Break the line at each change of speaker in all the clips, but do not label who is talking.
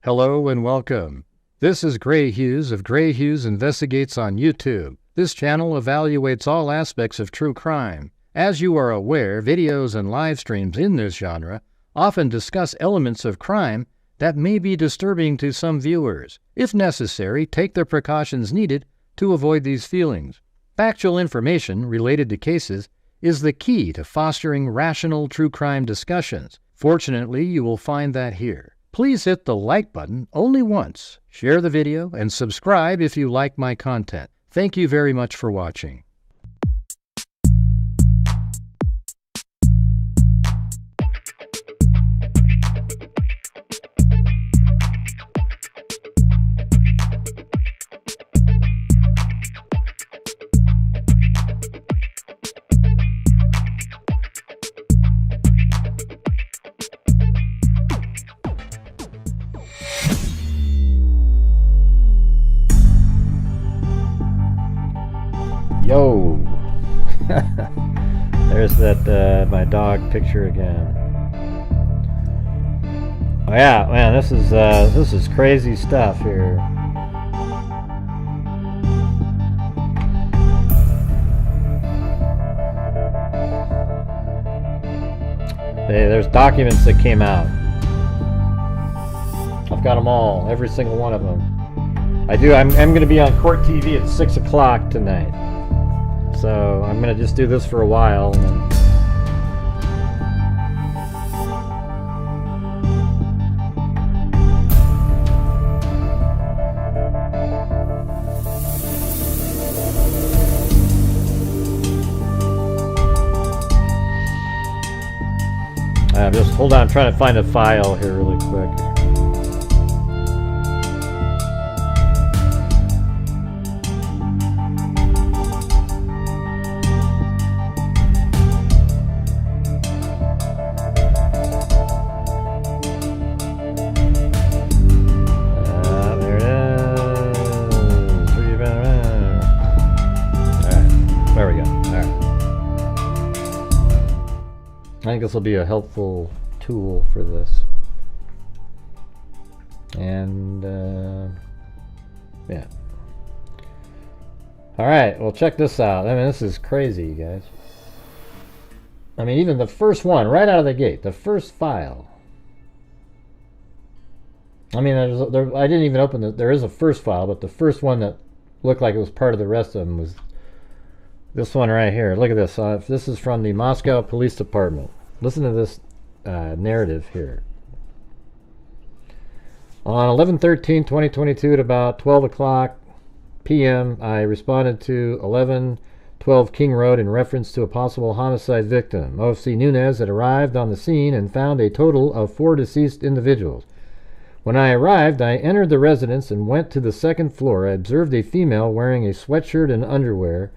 Hello and welcome. This is Grant Hughes of Grant Hughes Investigates on YouTube. This channel evaluates all aspects of true crime. As you are aware, videos and live streams in this genre often discuss elements of crime that may be disturbing to some viewers. If necessary, take the precautions needed to avoid these feelings. Factual information related to cases is the key to fostering rational true crime discussions. Fortunately, you will find that here. Please hit the like button only once, share the video, and subscribe if you like my content. Thank you very much for watching. Yo, there's that my dog picture again. Oh yeah, man, this is crazy stuff here. Hey, there's documents that came out. I've got them all, every single one of them. I'm going to be on court TV at 6 o'clock tonight. So I'm going to just do this for a while. Just hold on, I'm trying to find a file here really quick. I think this will be a helpful tool for this. And yeah. Alright, well, check this out. I mean, this is crazy, you guys. I mean, even the first one, right out of the gate, the first file. I mean, I didn't even open there is a first file, but the first one that looked like it was part of the rest of them was this one right here. Look at this. This is from the Moscow Police Department. Listen to this narrative here. On 11/13/2022 at about 12 o'clock p.m., I responded to 1112 King Road in reference to a possible homicide victim. OFC Nunez had arrived on the scene and found a total of 4 deceased individuals. When I arrived, I entered the residence and went to the second floor. I observed a female wearing a sweatshirt and underwear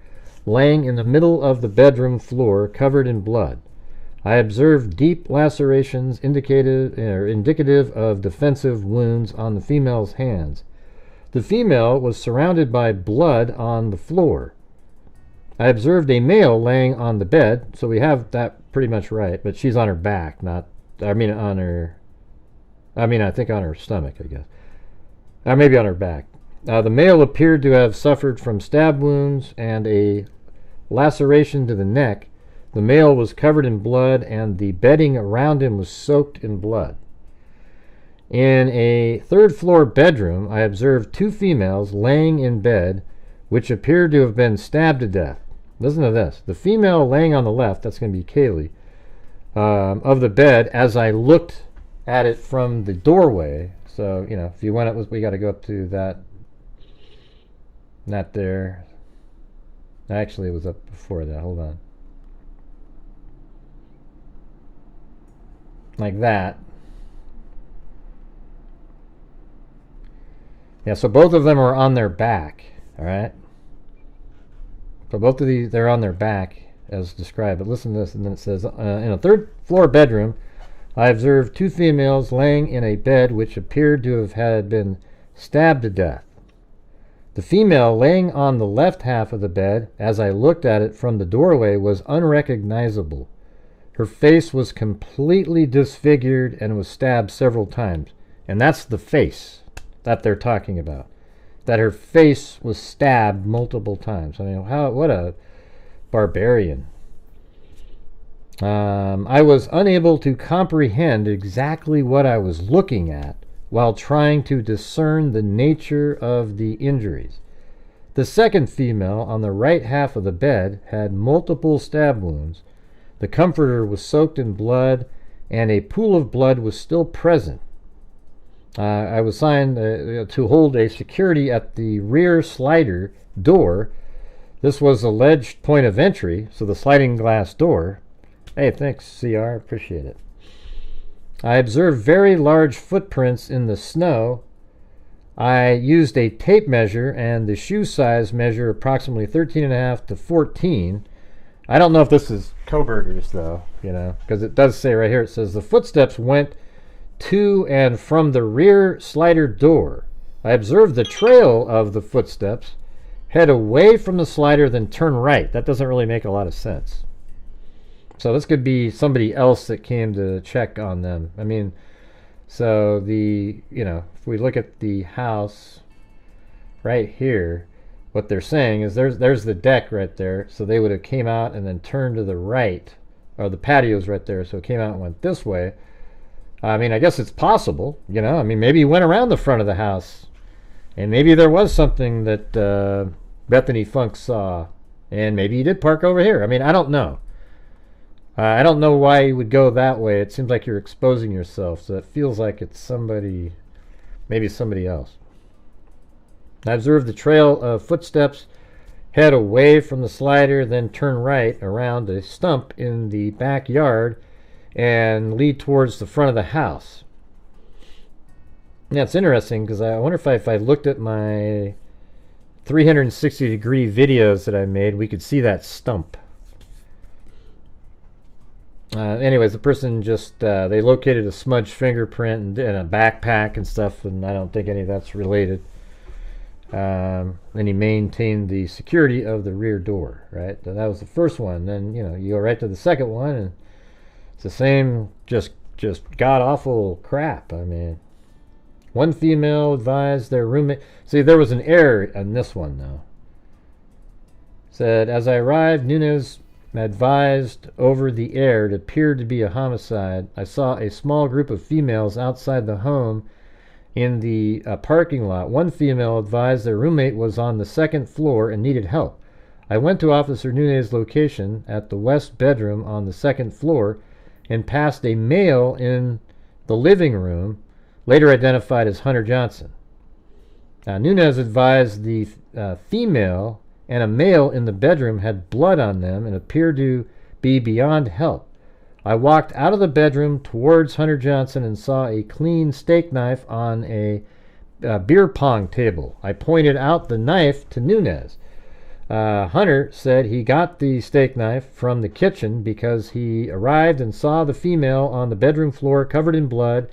laying in the middle of the bedroom floor covered in blood. I observed deep lacerations indicative of defensive wounds on the female's hands. The female was surrounded by blood on the floor. I observed a male laying on the bed, so we have that pretty much right, but she's on her back, I think on her stomach, I guess. Maybe on her back. The male appeared to have suffered from stab wounds and a laceration to the neck. The male was covered in blood and the bedding around him was soaked in blood. In a third floor bedroom, I observed 2 females laying in bed which appeared to have been stabbed to death. Listen to this. The female laying on the left, that's going to be Kaylee, of the bed as I looked at it from the doorway. So, you know, if you went up, we got to go up to that. Not there. Actually, it was up before that. Hold on. Like that. Yeah, so both of them are on their back. Alright? So both of these, they're on their back as described. But listen to this, and then it says, in a third floor bedroom, I observed 2 females laying in a bed which appeared to have had been stabbed to death. The female laying on the left half of the bed, as I looked at it from the doorway, was unrecognizable. Her face was completely disfigured and was stabbed several times. And that's the face that they're talking about. That her face was stabbed multiple times. I mean, what a barbarian. I was unable to comprehend exactly what I was looking at while trying to discern the nature of the injuries. The second female on the right half of the bed had multiple stab wounds. The comforter was soaked in blood, and a pool of blood was still present. I was assigned to hold a security at the rear slider door. This was alleged point of entry, so the sliding glass door. Hey, thanks, CR. Appreciate it. I observed very large footprints in the snow. I used a tape measure, and the shoe size measure approximately 13.5 to 14. I don't know if this is Kohberger's, though, because it does say right here, it says the footsteps went to and from the rear slider door. I observed the trail of the footsteps, head away from the slider, then turn right. That doesn't really make a lot of sense. So this could be somebody else that came to check on them. I mean, so if we look at the house right here, what they're saying is there's the deck right there. So they would have came out and then turned to the right, or the patio's right there. So it came out and went this way. I mean, I guess it's possible, I mean, maybe he went around the front of the house, and maybe there was something that Bethany Funk saw, and maybe he did park over here. I mean, I don't know. I don't know why you would go that way. It seems like you're exposing yourself, so it feels like it's maybe somebody else. I observed the trail of footsteps, head away from the slider, then turn right around a stump in the backyard and lead towards the front of the house. Yeah, it's interesting because I wonder if I looked at my 360-degree videos that I made, we could see that stump. Anyways, the person just, they located a smudged fingerprint and a backpack and stuff, and I don't think any of that's related. And he maintained the security of the rear door, right? So that was the first one. Then, you go right to the second one, and it's the same, just god-awful crap. I mean, one female advised their roommate. See, there was an error in this one, though. Said, as I arrived, Nunez advised over the air it appeared to be a homicide. I saw a small group of females outside the home in the parking lot. One female advised their roommate was on the second floor and needed help. I went to Officer Nunez's location at the west bedroom on the second floor and passed a male in the living room, later identified as Hunter Johnson. Nunez advised the female and a male in the bedroom had blood on them and appeared to be beyond help. I walked out of the bedroom towards Hunter Johnson and saw a clean steak knife on a beer pong table. I pointed out the knife to Nunez. Hunter said he got the steak knife from the kitchen because he arrived and saw the female on the bedroom floor covered in blood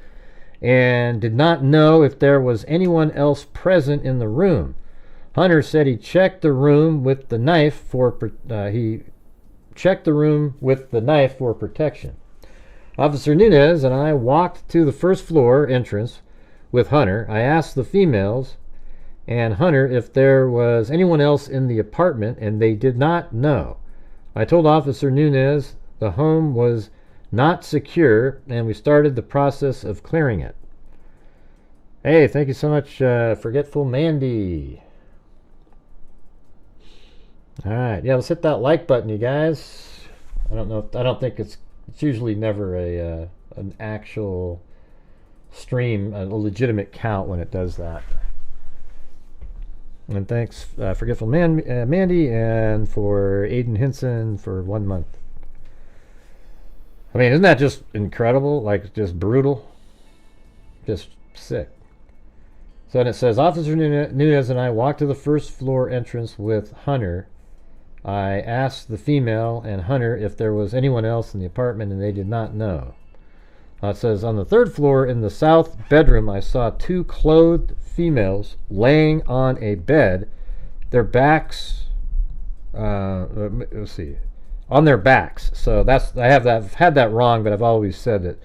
and did not know if there was anyone else present in the room. Hunter said he checked the room with the knife for protection. Officer Nunez and I walked to the first floor entrance with Hunter. I asked the females and Hunter if there was anyone else in the apartment, and they did not know. I told Officer Nunez the home was not secure, and we started the process of clearing it. Hey, thank you so much, Forgetful Mandy. All right, yeah, let's hit that like button, you guys. I don't think it's usually never an actual stream, a legitimate count when it does that. And thanks, Forgetful Mandy, and for Aiden Hinson for 1 month. I mean, isn't that just incredible? Like, just brutal? Just sick. So then it says, Officer Nunez and I walked to the first floor entrance with Hunter. I asked the female and Hunter if there was anyone else in the apartment, and they did not know. It says, on the third floor in the south bedroom, I saw two clothed females laying on a bed. Their backs, let's see, on their backs. So I've had that wrong, but I've always said that,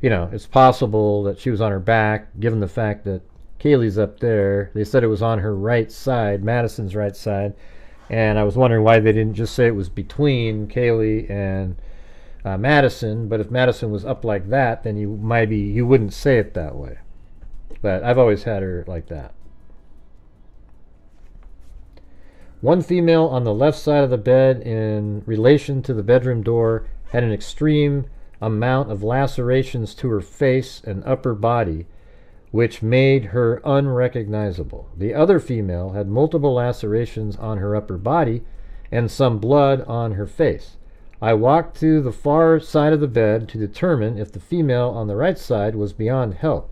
you know, it's possible that she was on her back, given the fact that Kaylee's up there. They said it was on her right side, Madison's right side, and I was wondering why they didn't just say it was between Kaylee and Madison. But if Madison was up like that, then you wouldn't say it that way. But I've always had her like that. One female on the left side of the bed in relation to the bedroom door had an extreme amount of lacerations to her face and upper body, which made her unrecognizable. The other female had multiple lacerations on her upper body and some blood on her face. I walked to the far side of the bed to determine if the female on the right side was beyond help.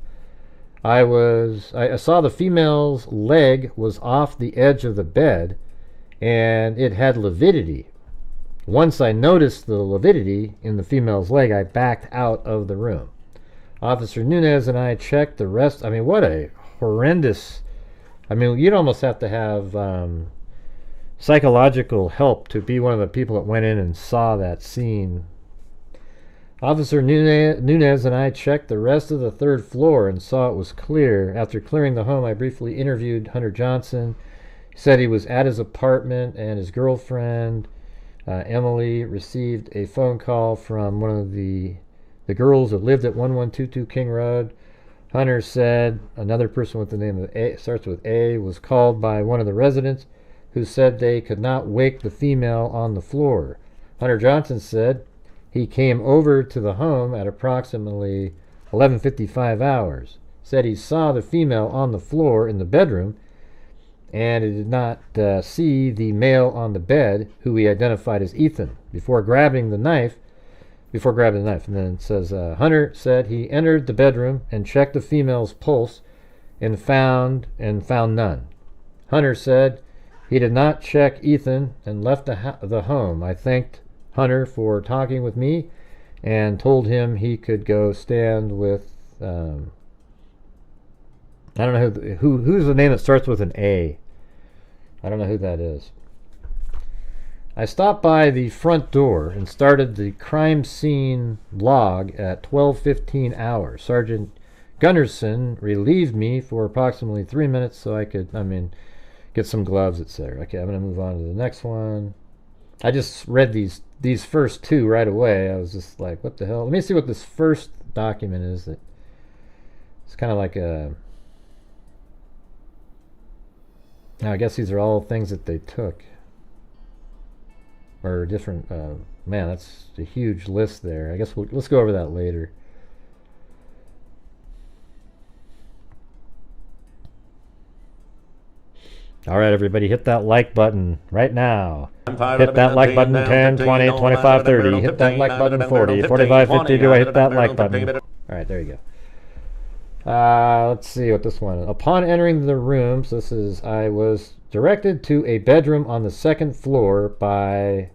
I saw the female's leg was off the edge of the bed, and it had lividity. Once I noticed the lividity in the female's leg, I backed out of the room. Officer Nunez and I checked the rest. I mean, what a horrendous... I mean, you'd almost have to have psychological help to be one of the people that went in and saw that scene. Officer Nunez and I checked the rest of the third floor and saw it was clear. After clearing the home, I briefly interviewed Hunter Johnson. He said he was at his apartment and his girlfriend, Emily, received a phone call from one of the girls that lived at 1122 King Road. Hunter said another person with the name of A, starts with A, was called by one of the residents who said they could not wake the female on the floor. Hunter Johnson said he came over to the home at approximately 11:55 hours. Said he saw the female on the floor in the bedroom and he did not see the male on the bed, who he identified as Ethan, before grabbing the knife. And then it says, Hunter said he entered the bedroom and checked the female's pulse and found none. Hunter said he did not check Ethan and left the home. I thanked Hunter for talking with me and told him he could go stand with, I don't know who's the name that starts with an A. I don't know who that is. I stopped by the front door and started the crime scene log at 12:15 hours. Sergeant Gunnarsson relieved me for approximately 3 minutes so I could, get some gloves, etc. Okay, I'm going to move on to the next one. I just read these first two right away. I was just like, what the hell? Let me see what this first document is. That it's kind of like a... Now, I guess these are all things that they took. Or different... man, that's a huge list there. I guess let's go over that later. All right, everybody, hit that like button right now. Hit that like button 10, 20, 25, 30. Hit that like button 40, 45, 50. Do I hit that like button? All right, there you go. Let's see what this one is. Upon entering the room, so this is, I was directed to a bedroom on the second floor by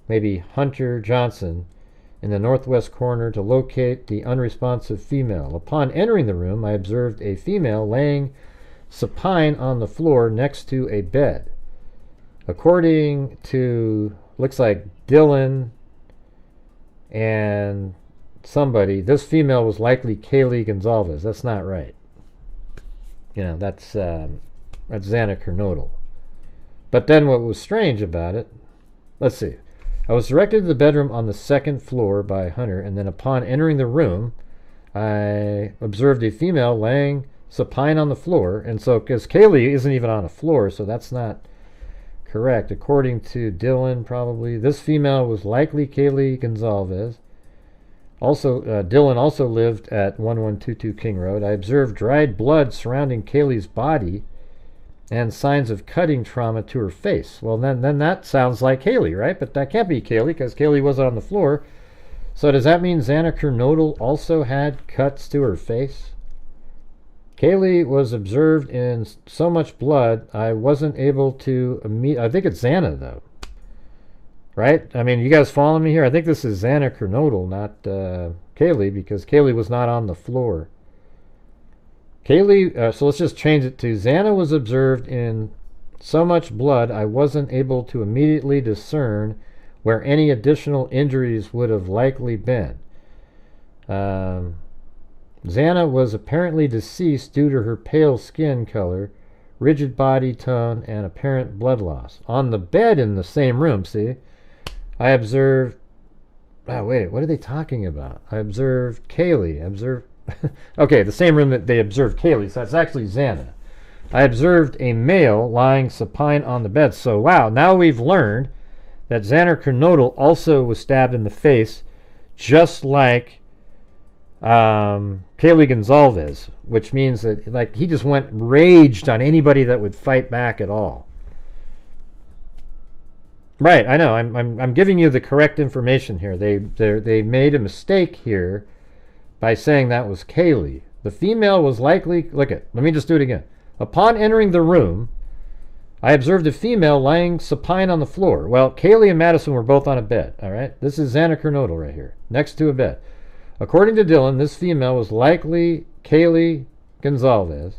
maybe Hunter Johnson in the northwest corner to locate the unresponsive female. Upon entering the room, I observed a female laying supine on the floor next to a bed. According to, looks like Dylan and somebody, this female was likely Kaylee Goncalves. That's not right. You know, that's Xana Kernodle. But then what was strange about it, let's see. I was directed to the bedroom on the second floor by Hunter, and then upon entering the room, I observed a female laying supine on the floor. And so, because Kaylee isn't even on a floor, so that's not correct. According to Dylan, probably, this female was likely Kaylee Goncalves. Also, Dylan also lived at 1122 King Road. I observed dried blood surrounding Kaylee's body and signs of cutting trauma to her face. Well, then that sounds like Kaylee, right? But that can't be Kaylee because Kaylee wasn't on the floor. So does that mean Xana Kernodle also had cuts to her face? Kaylee was observed in so much blood, I wasn't able to I think it's Xana, though. Right? I mean, you guys following me here? I think this is Xana Kernodle, not Kaylee, because Kaylee was not on the floor. Kaylee, so let's just change it to Xana was observed in so much blood, I wasn't able to immediately discern where any additional injuries would have likely been. Xana was apparently deceased due to her pale skin color, rigid body tone, and apparent blood loss. On the bed in the same room, see, I observed... Oh, wait, what are they talking about? I observed Kaylee. Okay, the same room that they observed Kaylee, so that's actually Xana. I observed a male lying supine on the bed. So, wow, now we've learned that Xana Kernodle also was stabbed in the face, just like Kaylee Goncalves, which means that, like, he just raged on anybody that would fight back at all. Right, I know. I'm giving you the correct information here. They made a mistake here by saying that was Kaylee. The female was likely... let me just do it again. Upon entering the room, I observed a female lying supine on the floor. Well, Kaylee and Madison were both on a bed, all right? This is Xana Kernodle right here, next to a bed. According to Dylan, this female was likely Kaylee Goncalves.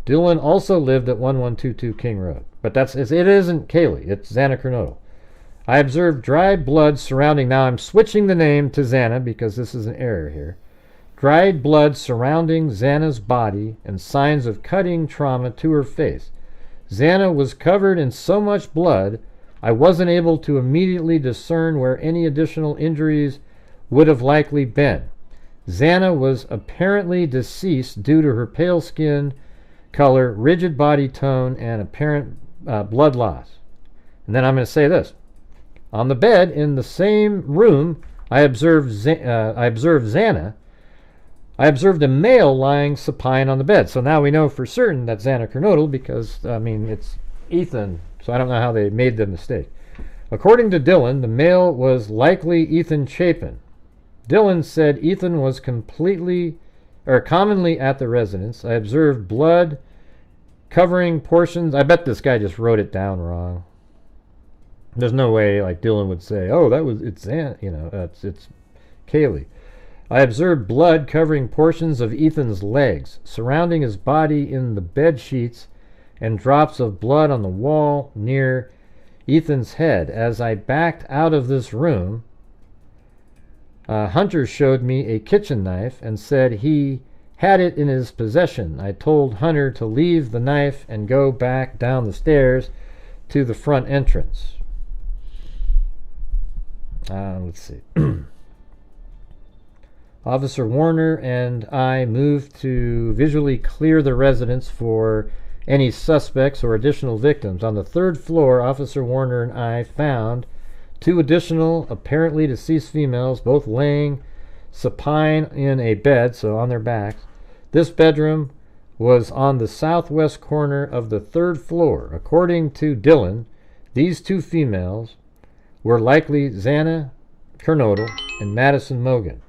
Dylan also lived at 1122 King Road. But it isn't Kaylee, it's Xana Kernodle. I observed dried blood surrounding... Now I'm switching the name to Xana because this is an error here. Dried blood surrounding Xana's body and signs of cutting trauma to her face. Xana was covered in so much blood, I wasn't able to immediately discern where any additional injuries would have likely been. Xana was apparently deceased due to her pale skin color, rigid body tone, and apparent blood loss. And then I'm going to say this. On the bed in the same room, I observed Xana. I observed a male lying supine on the bed. So now we know for certain that's Xana Kernodle because, I mean, it's Ethan. So I don't know how they made the mistake. According to Dylan, the male was likely Ethan Chapin. Dylan said Ethan was commonly at the residence. I observed blood covering portions. I bet this guy just wrote it down wrong. There's no way like Dylan would say, oh, it's Xana, it's Kaylee. I observed blood covering portions of Ethan's legs, surrounding his body in the bed sheets, and drops of blood on the wall near Ethan's head. As I backed out of this room, Hunter showed me a kitchen knife and said he had it in his possession. I told Hunter to leave the knife and go back down the stairs to the front entrance. Let's see. Officer Warner and I moved to visually clear the residence for any suspects or additional victims. On the third floor, Officer Warner and I found 2 additional apparently deceased females, both laying supine in a bed, so on their backs. This bedroom was on the southwest corner of the 3rd floor. According to Dylan, these 2 females were likely Xana Kernodle and Madison Mogen.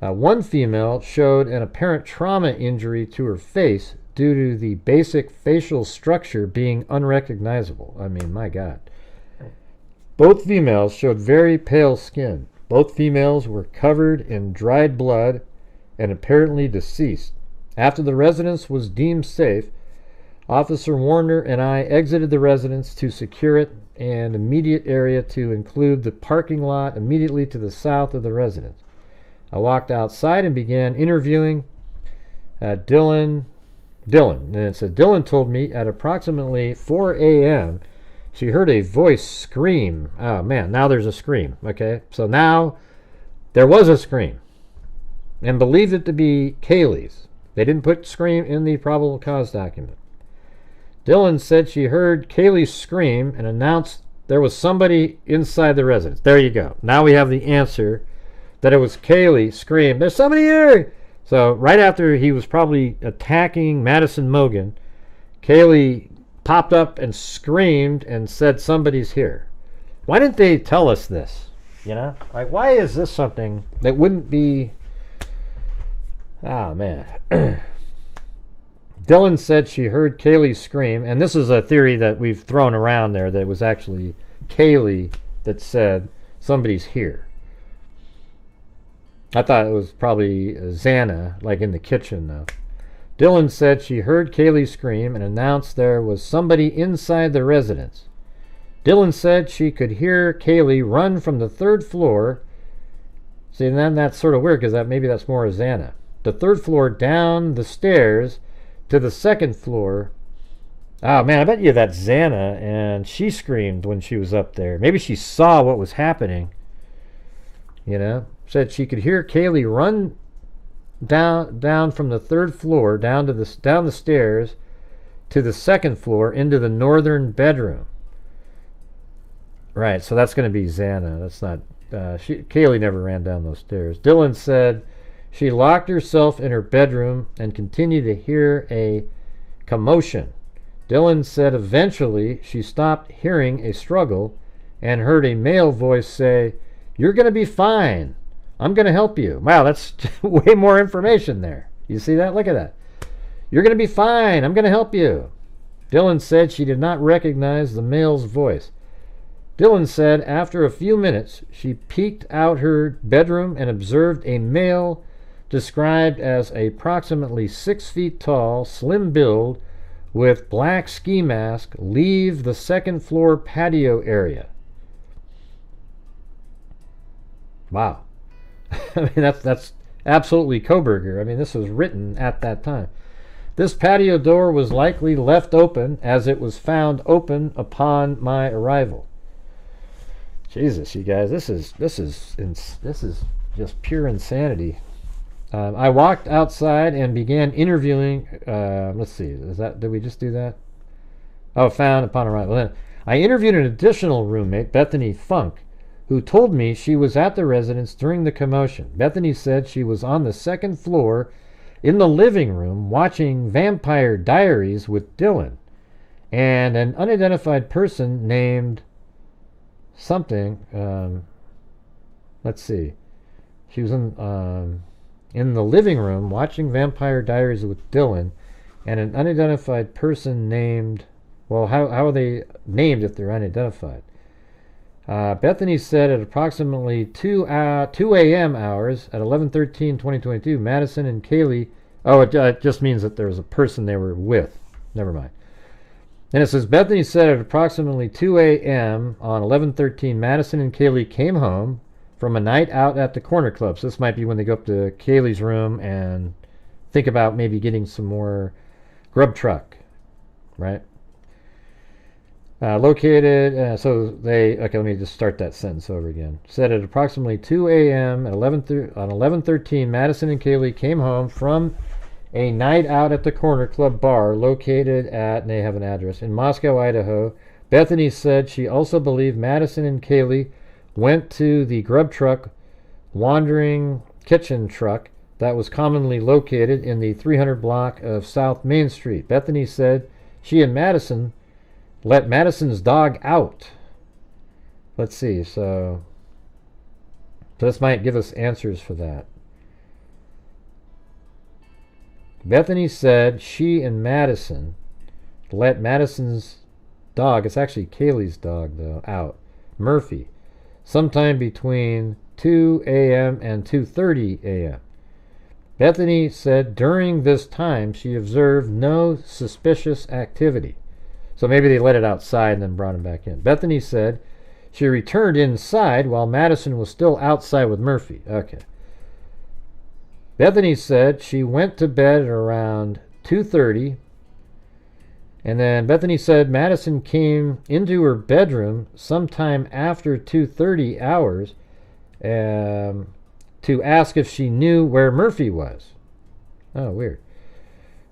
One female showed an apparent trauma injury to her face due to the basic facial structure being unrecognizable. I mean, my God. Both females showed very pale skin. Both females were covered in dried blood and apparently deceased. After the residence was deemed safe, Officer Warner and I exited the residence to secure it and immediate area to include the parking lot immediately to the south of the residence. I walked outside and began interviewing Dylan. And it said, Dylan told me at approximately 4 a.m. she heard a voice scream. Oh, man, now there's a scream. Okay, so now there was a scream. And believed it to be Kaylee's. They didn't put scream in the probable cause document. Dylan said she heard Kaylee scream and announced there was somebody inside the residence. There you go. Now we have the answer that it was Kaylee scream, there's somebody here! So right after he was probably attacking Madison Mogen, Kaylee popped up and screamed and said somebody's here. Why didn't they tell us this? Like, why is this something that wouldn't be... Oh, man. Dylan said she heard Kaylee scream, and this is a theory that we've thrown around there, that it was actually Kaylee that said somebody's here. I thought it was probably Xana, like in the kitchen, though. Dylan said she heard Kaylee scream and announced there was somebody inside the residence. Dylan said she could hear Kaylee run from the 3rd floor. See, and then that's sort of weird because maybe that's more Xana. the third floor down the stairs to the second floor. Oh man, I bet you that's Xana, and she screamed when she was up there. Maybe she saw what was happening. You know, said she could hear Kaylee run down from the third floor down the stairs to the second floor into the northern bedroom. Right, so that's going to be Xana. That's not. Kaylee never ran down those stairs. Dylan said she locked herself in her bedroom and continued to hear a commotion. Dylan said eventually she stopped hearing a struggle and heard a male voice say, "You're going to be fine. I'm going to help you." Wow, that's way more information there. You see that? Look at that. "You're going to be fine. I'm going to help you." Dylan said she did not recognize the male's voice. Dylan said after a few minutes, she peeked out her bedroom and observed a male described as approximately 6 feet tall, slim build, with black ski mask leave the second floor patio area. Wow. I mean, that's absolutely Kohberger. I mean, this was written at that time. "This patio door was likely left open as it was found open upon my arrival." Jesus, you guys, this is just pure insanity. I walked outside and began interviewing. Let's see, did we just do that? Oh, found upon arrival. Then I interviewed an additional roommate, Bethany Funk, who told me she was at the residence during the commotion. Bethany said she was on the second floor in the living room watching Vampire Diaries with Dylan, and an unidentified person named something. Let's see. She was in the living room watching Vampire Diaries with Dylan, and an unidentified person named. Well, how are they named if they're unidentified? Bethany said at approximately 2 a.m. hours at 11/13/2022, Madison and Kaylee. Oh, it just means that there was a person they were with. Never mind. And it says Bethany said at approximately 2 a.m. on 11/13, Madison and Kaylee came home from a night out at the corner club. So this might be when they go up to Kaylee's room and think about maybe getting some more Grub Truck, right? Located, so they, okay, let me just start that sentence over again. Said at approximately 2 a.m. on 11/13, Madison and Kaylee came home from a night out at the corner club bar located at, and they have an address, in Moscow, Idaho. Bethany said she also believed Madison and Kaylee went to the Grub Truck wandering kitchen truck that was commonly located in the 300 block of South Main Street. Bethany said she and Madison let Madison's dog out. Let's see, so this might give us answers for that. Bethany said she and Madison let Madison's dog, it's actually Kaylee's dog though, out, Murphy, sometime between 2 a.m. and 2:30 a.m. Bethany said during this time she observed no suspicious activity. So maybe they let it outside and then brought him back in. Bethany said she returned inside while Madison was still outside with Murphy. Okay. Bethany said she went to bed at around 2:30, and then Bethany said Madison came into her bedroom sometime after 2:30 hours to ask if she knew where Murphy was. Oh, weird.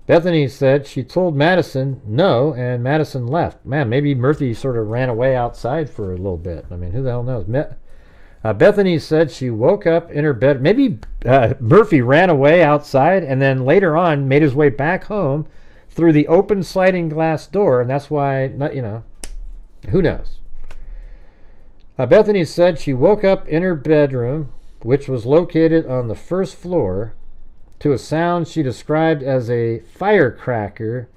Bethany said she told Madison no, and Madison left. Man, maybe Murphy sort of ran away outside for a little bit. I mean, who the hell knows? Bethany said she woke up in her bed. Maybe Murphy ran away outside and then later on made his way back home through the open sliding glass door, and that's why, who knows? Bethany said she woke up in her bedroom, which was located on the first floor, to a sound she described as a firecracker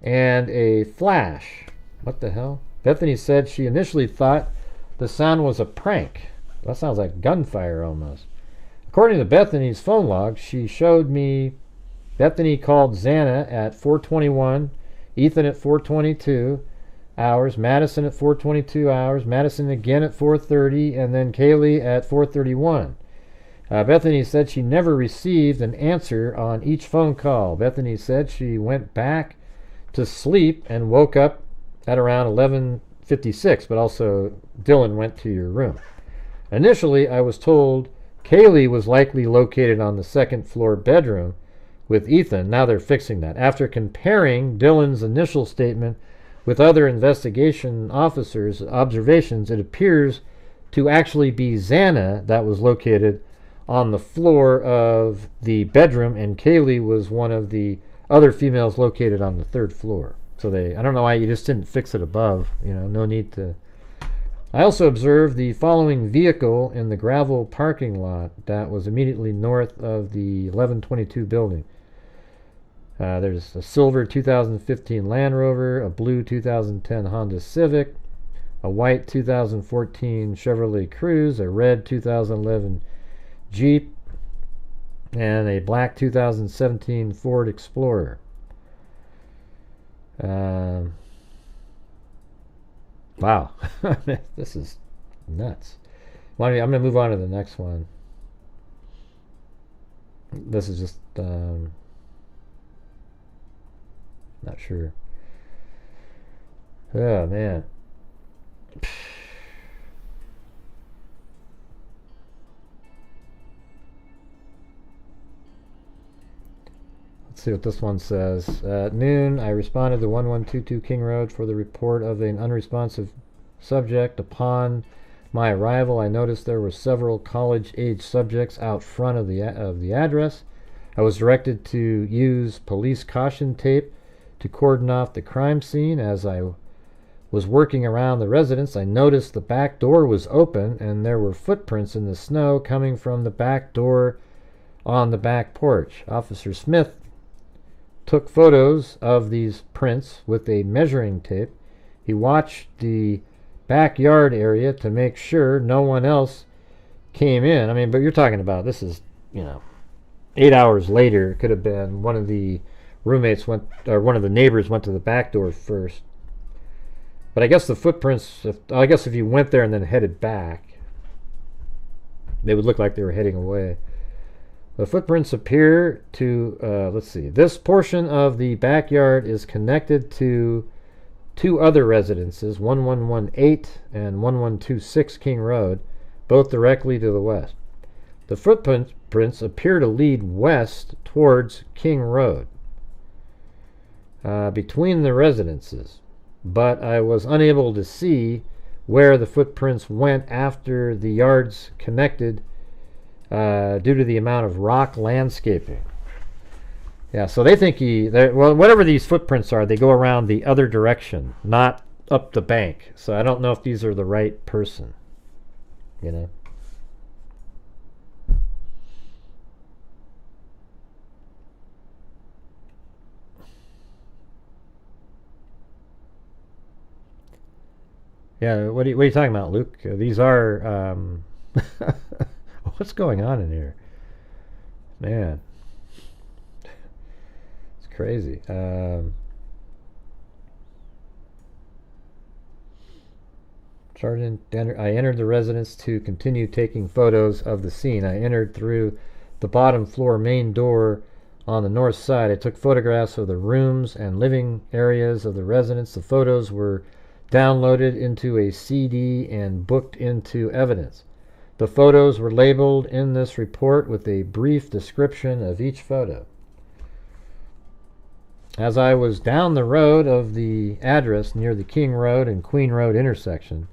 and a flash. What the hell? Bethany said she initially thought the sound was a prank. That sounds like gunfire almost. According to Bethany's phone log, she showed me Bethany called Xana at 4:21, Ethan at 4:22 hours, Madison at 4:22 hours, Madison again at 4:30, and then Kaylee at 4:31. Bethany said she never received an answer on each phone call. Bethany said she went back to sleep and woke up at around 11:56, but also Dylan went to your room. Initially, I was told Kaylee was likely located on the second floor bedroom with Ethan. Now they're fixing that. After comparing Dylan's initial statement with other investigation officers' observations, it appears to actually be Xana that was located on the floor of the bedroom, and Kaylee was one of the other females located on the third floor. So I don't know why you just didn't fix it above. No need to. I also observed the following vehicle in the gravel parking lot that was immediately north of the 1122 building. There's a silver 2015 Land Rover, a blue 2010 Honda Civic, a white 2014 Chevrolet Cruze, a red 2011 Jeep, and a black 2017 Ford Explorer. Wow. This is nuts. I'm going to move on to the next one. This is just not sure. Oh man. Let's see what this one says. At noon, I responded to 1122 King Road for the report of an unresponsive subject. Upon my arrival, I noticed there were several college-age subjects out front of the address. I was directed to use police caution tape to cordon off the crime scene. As I was working around the residence, I noticed the back door was open and there were footprints in the snow coming from the back door on the back porch. Officer Smith took photos of these prints with a measuring tape. He watched the backyard area to make sure no one else came in. I mean, but you're talking about, this is, 8 hours later. It could have been one of the roommates one of the neighbors went to the back door first. But I guess the footprints, if you went there and then headed back, they would look like they were heading away. The footprints appear to, let's see, this portion of the backyard is connected to two other residences, 1118 and 1126 King Road, both directly to the west. The footprints appear to lead west towards King Road, between the residences, but I was unable to see where the footprints went after the yards connected due to the amount of rock landscaping. Yeah, so they think whatever these footprints are, they go around the other direction, not up the bank. So I don't know if these are the right person, Yeah, what are you talking about, Luke? These are what's going on in here? Man. It's crazy. Sergeant, I entered the residence to continue taking photos of the scene. I entered through the bottom floor main door on the north side. I took photographs of the rooms and living areas of the residence. The photos were downloaded into a CD and booked into evidence. The photos were labeled in this report with a brief description of each photo. As I was down the road of the address near the King Road and Queen Road intersection,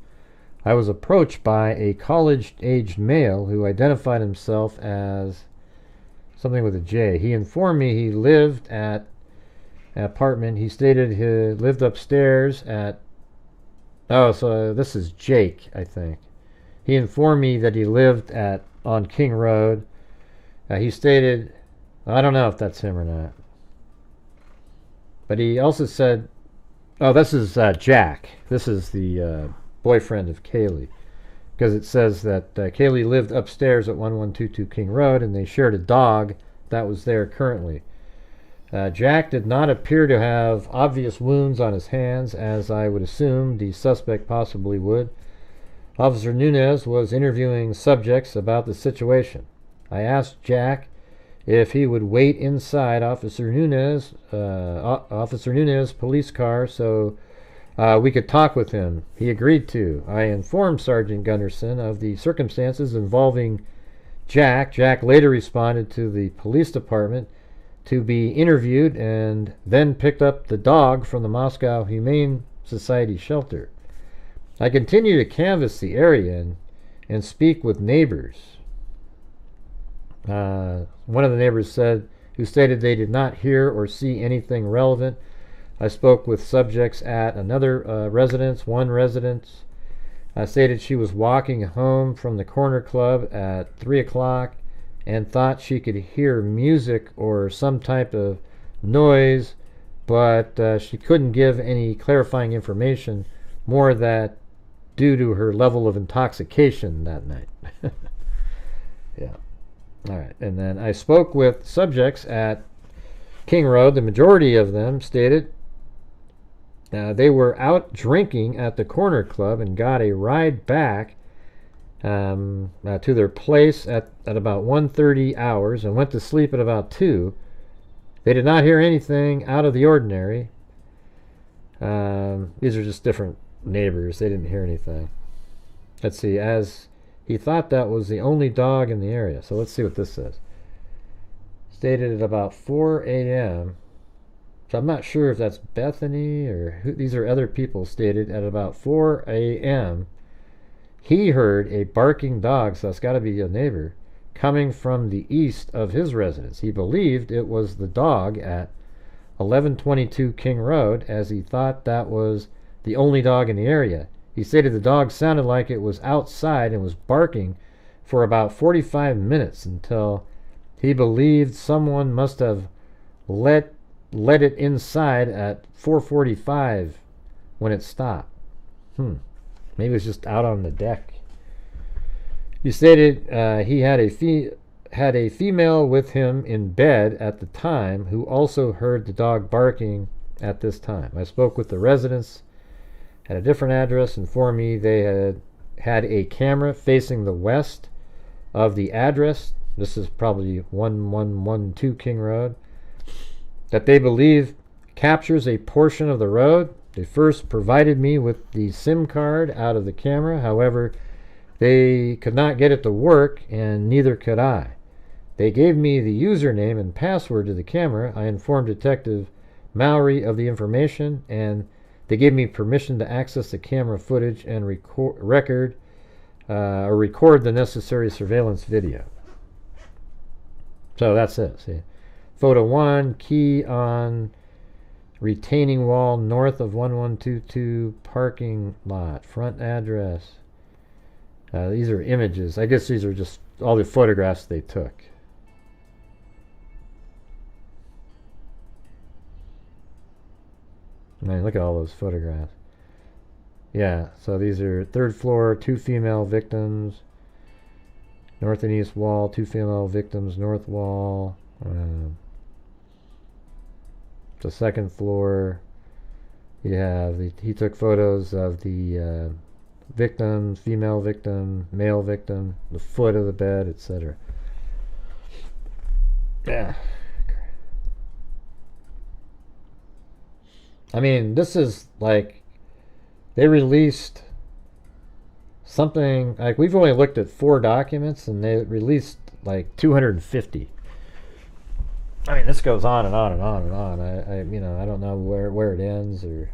I was approached by a college-aged male who identified himself as something with a J. He informed me he lived at an apartment. He stated he lived upstairs at so this is Jake, I think. He informed me that he lived on King Road. He stated, I don't know if that's him or not, but he also said, this is Jack. This is the boyfriend of Kaylee, because it says that Kaylee lived upstairs at 1122 King Road, and they shared a dog that was there currently. Jack did not appear to have obvious wounds on his hands, as I would assume the suspect possibly would. Officer Nunez was interviewing subjects about the situation. I asked Jack if he would wait inside Officer Nunez's police car so we could talk with him. He agreed to. I informed Sergeant Gunderson of the circumstances involving Jack. Jack later responded to the police department to be interviewed and then picked up the dog from the Moscow Humane Society shelter. I continue to canvass the area and speak with neighbors. One of the neighbors who stated they did not hear or see anything relevant. I spoke with subjects at another residence. One residence stated she was walking home from the corner club at 3 o'clock and thought she could hear music or some type of noise, but she couldn't give any clarifying information, more that due to her level of intoxication that night. Yeah. All right. And then I spoke with subjects at King Road. The majority of them stated they were out drinking at the corner club and got a ride back to their place at about 1:30 hours and went to sleep at about 2. They did not hear anything out of the ordinary. These are just different neighbors. They didn't hear anything. Let's see. As he thought that was the only dog in the area. So let's see what this says. Stated at about 4 a.m. So I'm not sure if that's Bethany or who. These are other people. Stated at about 4 a.m. he heard a barking dog, so it's got to be a neighbor, coming from the east of his residence. He believed it was the dog at 1122 King Road, as he thought that was the only dog in the area. He stated the dog sounded like it was outside and was barking for about 45 minutes until he believed someone must have let it inside at 4:45 when it stopped. Maybe it was just out on the deck. He stated he had a female with him in bed at the time who also heard the dog barking at this time. I spoke with the residents at a different address, informed me they had a camera facing the west of the address. This is probably 1112 King Road, that they believe captures a portion of the road. They first provided me with the SIM card out of the camera. However, they could not get it to work, and neither could I. They gave me the username and password to the camera. I informed Detective Mowry of the information, and they gave me permission to access the camera footage and record the necessary surveillance video. So that's it. See, photo 1, key on retaining wall north of 1122 parking lot, front address. These are images. I guess these are just all the photographs they took. Man, look at all those photographs. Yeah, so these are 3rd floor, 2 female victims. North and east wall, 2 female victims, north wall. The 2nd floor, you have he took photos of the victim, female victim, male victim, the foot of the bed, etc. Yeah. I mean, this is like, they released something, like we've only looked at 4 documents and they released like 250. I mean, this goes on and on and on and on. I don't know where it ends or.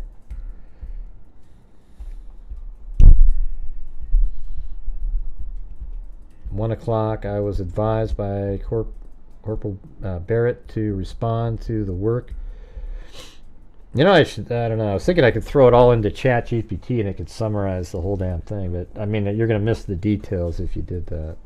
One o'clock, I was advised by Corporal Barrett to respond to the work. I don't know. I was thinking I could throw it all into ChatGPT and it could summarize the whole damn thing, but I mean, you're going to miss the details if you did that.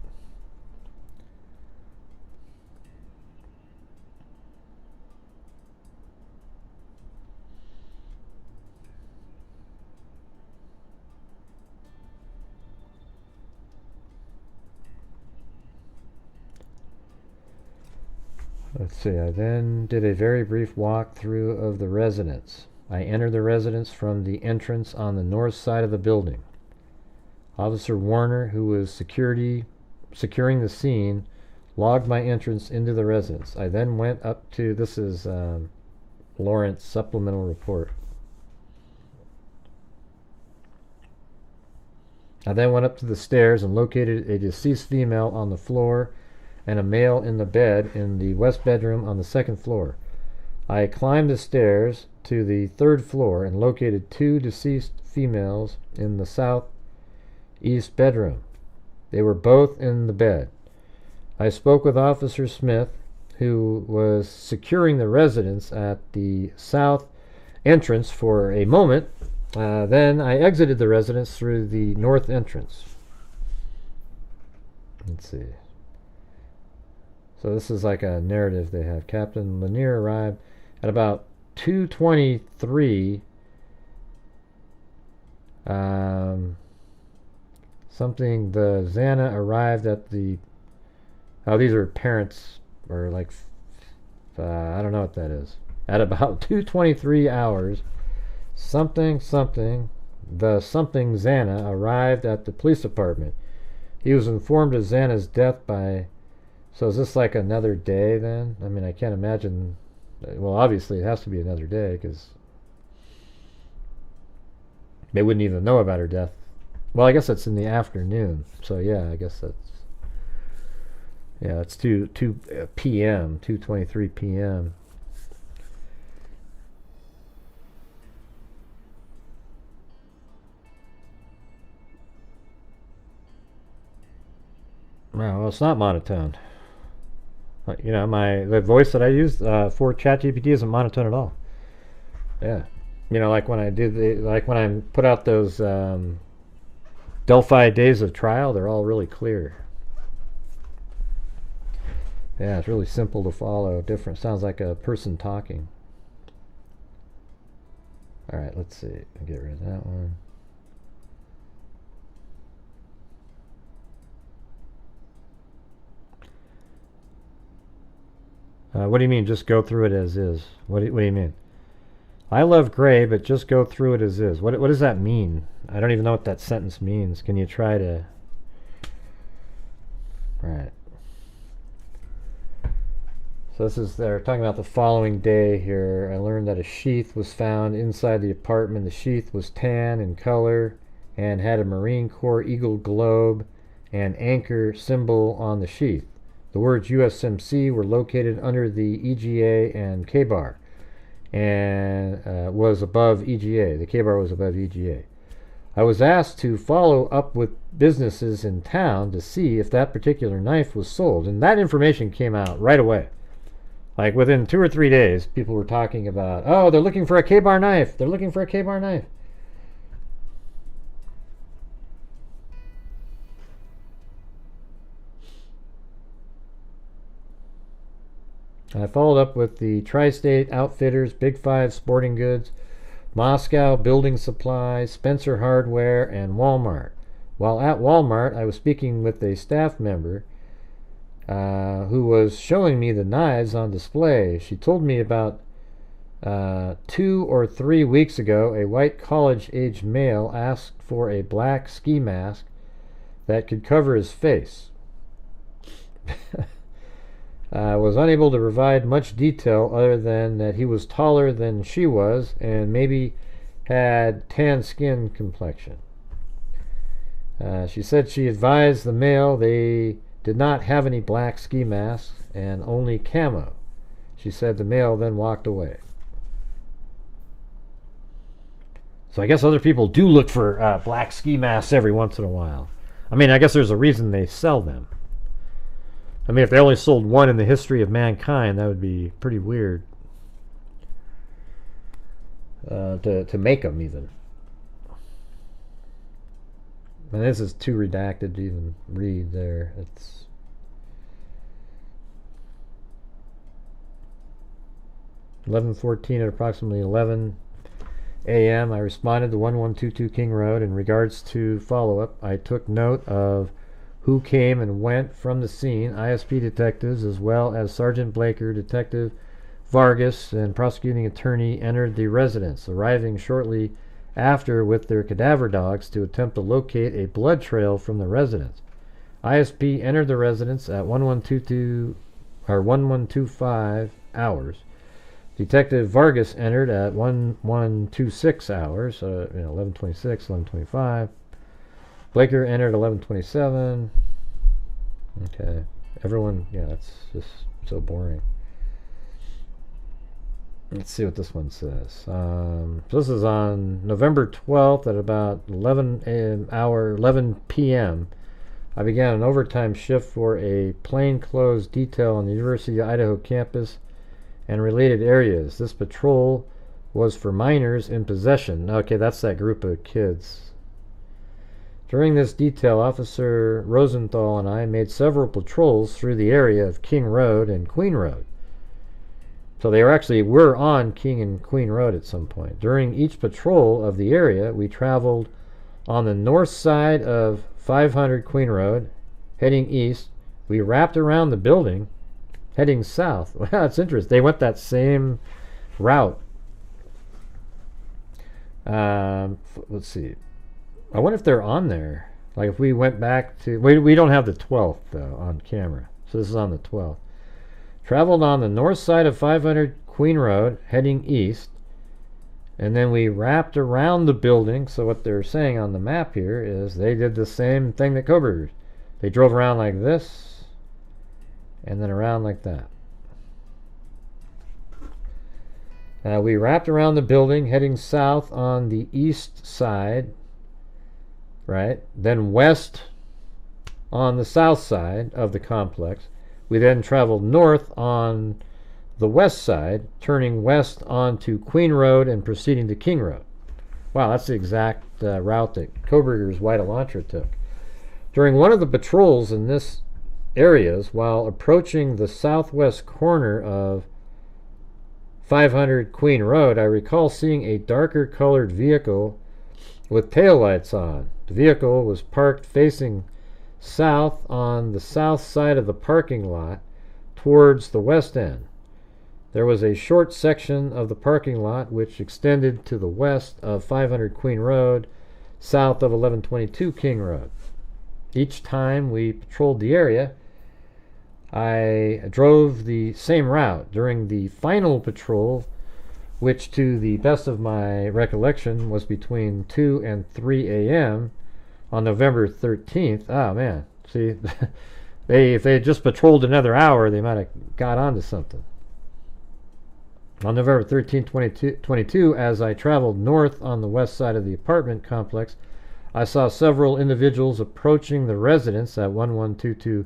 Let's see, I then did a very brief walkthrough of the residence. I entered the residence from the entrance on the north side of the building. Officer Warner, who was securing the scene, logged my entrance into the residence. I then went up to, this is Lawrence supplemental report. I then went up to the stairs and located a deceased female on the floor and a male in the bed in the west bedroom on the second floor. I climbed the stairs to the third floor and located 2 deceased females in the southeast bedroom. They were both in the bed. I spoke with Officer Smith, who was securing the residence at the south entrance for a moment. Then I exited the residence through the north entrance. Let's see. So this is like a narrative they have. Captain Lanier arrived at about 2:23. Something. The Xana arrived at the. Oh, these are parents, or like, I don't know what that is. At about 2:23 hours, something, the something Xana arrived at the police department. He was informed of Xana's death by. So is this like another day then? I mean, I can't imagine. Well, obviously it has to be another day because they wouldn't even know about her death. Well, I guess it's in the afternoon. So yeah, I guess that's. Yeah, it's 2 p.m., 2:23 p.m. Well, it's not monotone. You know, the voice that I use for ChatGPT isn't monotone at all. Yeah, you know, like when I when I put out those Delphi days of trial, they're all really clear. Yeah, it's really simple to follow. Different. Sounds like a person talking. All right, let's see. I'll get rid of that one. What do you mean, just go through it as is? What do you mean? I love gray, but just go through it as is. What does that mean? I don't even know what that sentence means. Can you try to... Right. So this is, they're talking about the following day here. I learned that a sheath was found inside the apartment. The sheath was tan in color and had a Marine Corps eagle globe and anchor symbol on the sheath. The words USMC were located under the EGA and K-bar and was above EGA. The K-bar was above EGA. I was asked to follow up with businesses in town to see if that particular knife was sold, and that information came out right away. Like within 2 or 3 days, people were talking about, oh, they're looking for a K-bar knife. They're looking for a K-bar knife. I followed up with the Tri-State Outfitters, Big Five Sporting Goods, Moscow Building Supplies, Spencer Hardware, and Walmart. While at Walmart, I was speaking with a staff member who was showing me the knives on display. She told me about 2 or 3 weeks ago, a white college-age male asked for a black ski mask that could cover his face. Was unable to provide much detail other than that he was taller than she was and maybe had tan skin complexion. She said she advised the male they did not have any black ski masks and only camo. She said the male then walked away. So I guess other people do look for black ski masks every once in a while. I mean, I guess there's a reason they sell them. I mean, if they only sold one in the history of mankind, that would be pretty weird to make them even. And this is too redacted to even read there. It's (11:14) at approximately 11 a.m. I responded to 1122 King Road. In regards to follow-up, I took note of who came and went from the scene. ISP detectives as well as Sergeant Blaker, Detective Vargas, and prosecuting attorney entered the residence, arriving shortly after with their cadaver dogs to attempt to locate a blood trail from the residence. ISP entered the residence at 1122 or 1125 hours. Detective Vargas entered at 1126 hours, 1126, 1125. Blaker entered 1127. Okay. Everyone, yeah, that's just so boring. Let's see what this one says. So this is on November 12th at about 11 p.m. I began an overtime shift for a plainclothes detail on the University of Idaho campus and related areas. This patrol was for minors in possession. Okay, that's that group of kids. During this detail, Officer Rosenthal and I made several patrols through the area of King Road and Queen Road. So they were on King and Queen Road at some point. During each patrol of the area, we traveled on the north side of 500 Queen Road, heading east. We wrapped around the building, heading south. Wow, that's interesting. They went that same route. Let's see. I wonder if they're on there. Like if we went back to... We don't have the 12th, though, on camera. So this is on the 12th. Traveled on the north side of 500 Queen Road, heading east. And then we wrapped around the building. So what they're saying on the map here is they did the same thing that Kohberger. They drove around like this. And then around like that. We wrapped around the building, heading south on the east side. Right? Then west on the south side of the complex. We then traveled north on the west side, turning west onto Queen Road and proceeding to King Road. Wow, that's the exact route that Kohberger's White Elantra took. During one of the patrols in this areas, while approaching the southwest corner of 500 Queen Road, I recall seeing a darker colored vehicle with taillights on. The vehicle was parked facing south on the south side of the parking lot towards the west end. There was a short section of the parking lot which extended to the west of 500 Queen Road, south of 1122 King Road. Each time we patrolled the area, I drove the same route. During the final patrol, which to the best of my recollection was between 2 and 3 a.m. on November 13th. Oh, man. See, if they had just patrolled another hour, they might have got onto something. On November 13, 2022, as I traveled north on the west side of the apartment complex, I saw several individuals approaching the residence at 1122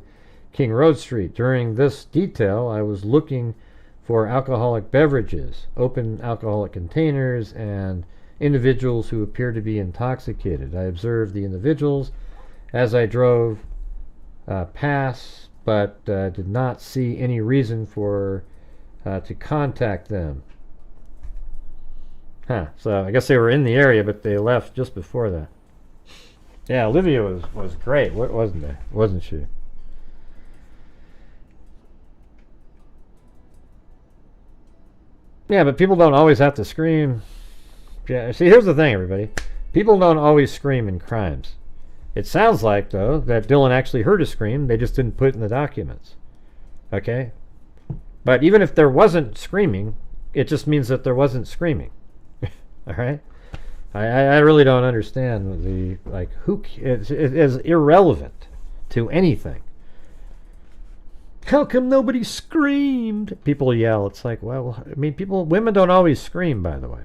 King Road Street. During this detail, I was looking for alcoholic beverages, open alcoholic containers, and individuals who appeared to be intoxicated. I observed the individuals as I drove past, but did not see any reason for to contact them. So I guess they were in the area, but they left just before that. Yeah, Olivia was great, wasn't she? Yeah, but people don't always have to scream. Yeah, see, here's the thing, everybody. People don't always scream in crimes. It sounds like, though, that Dylan actually heard a scream. They just didn't put it in the documents. Okay? But even if there wasn't screaming, it just means that there wasn't screaming. All right? I really don't understand it is irrelevant to anything. How come nobody screamed? People yell. It's like, well, I mean, women don't always scream, by the way.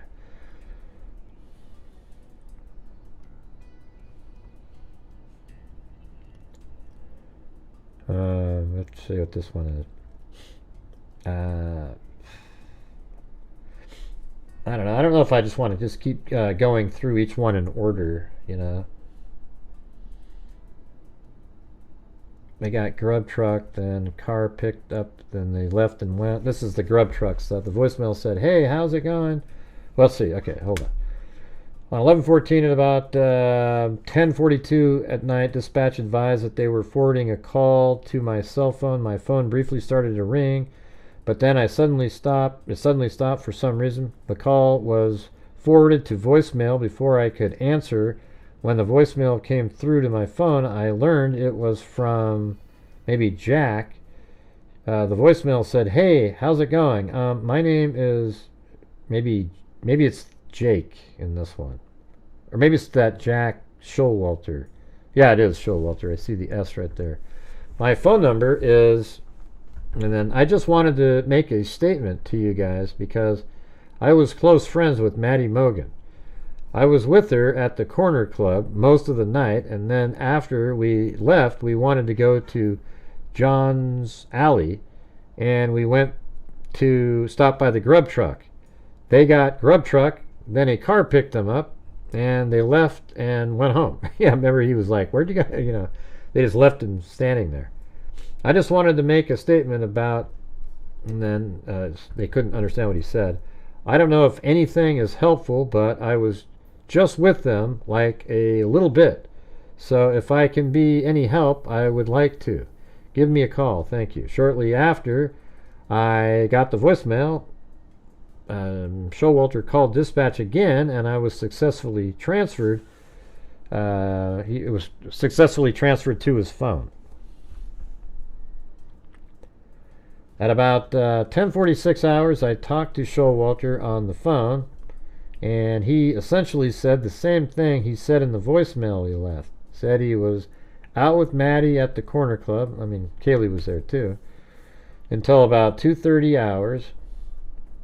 Let's see what this one is. I don't know. I don't know if I just want to just keep going through each one in order, you know. They got Grub Truck, then car picked up, then they left and went. This is the Grub Truck stuff. The voicemail said, hey, how's it going? Well, let's see. Okay, hold on. On 11:14 at about 10:42 at night, dispatch advised that they were forwarding a call to my cell phone. My phone briefly started to ring, but then it suddenly stopped for some reason. The call was forwarded to voicemail before I could answer When the voicemail came through to my phone, I learned it was from maybe Jack. The voicemail said, "Hey, how's it going? My name is..." Maybe it's Jake in this one. Or maybe it's that Jack Showalter. Yeah, it is Showalter. I see the S right there. My phone number is... And then I just wanted to make a statement to you guys because I was close friends with Maddie Mogen. I was with her at the corner club most of the night, and then after we left, we wanted to go to John's Alley, and we went to stop by the Grub Truck. They got Grub Truck, then a car picked them up, and they left and went home. Yeah, remember he was like, "Where'd you go?" You know, they just left him standing there. I just wanted to make a statement about, and then they couldn't understand what he said. I don't know if anything is helpful, but I was just with them like a little bit. So if I can be any help, I would like to. Give me a call. Thank you. Shortly after I got the voicemail, Showalter called dispatch again, and I was successfully transferred. It was successfully transferred to his phone. At about 10:46 hours, I talked to Showalter on the phone, and he essentially said the same thing he said in the voicemail he left. Said he was out with Maddie at the corner club. I mean, Kaylee was there too. Until about 2:30 hours.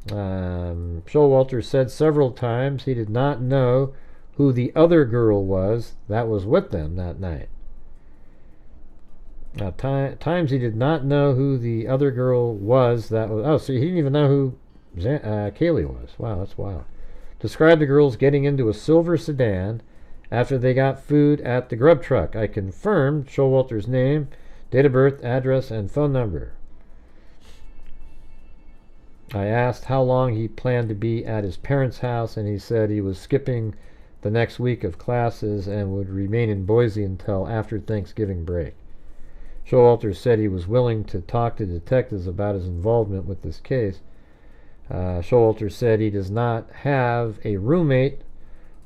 Showalter said several times he did not know who the other girl was that was with them that night. Times he did not know who the other girl was that was... Oh, so he didn't even know who Kaylee was. Wow, that's wild. Described the girls getting into a silver sedan after they got food at the Grub Truck. I confirmed Showalter's name, date of birth, address, and phone number. I asked how long he planned to be at his parents' house, and he said he was skipping the next week of classes and would remain in Boise until after Thanksgiving break. Showalter said he was willing to talk to detectives about his involvement with this case. Showalter said he does not have a roommate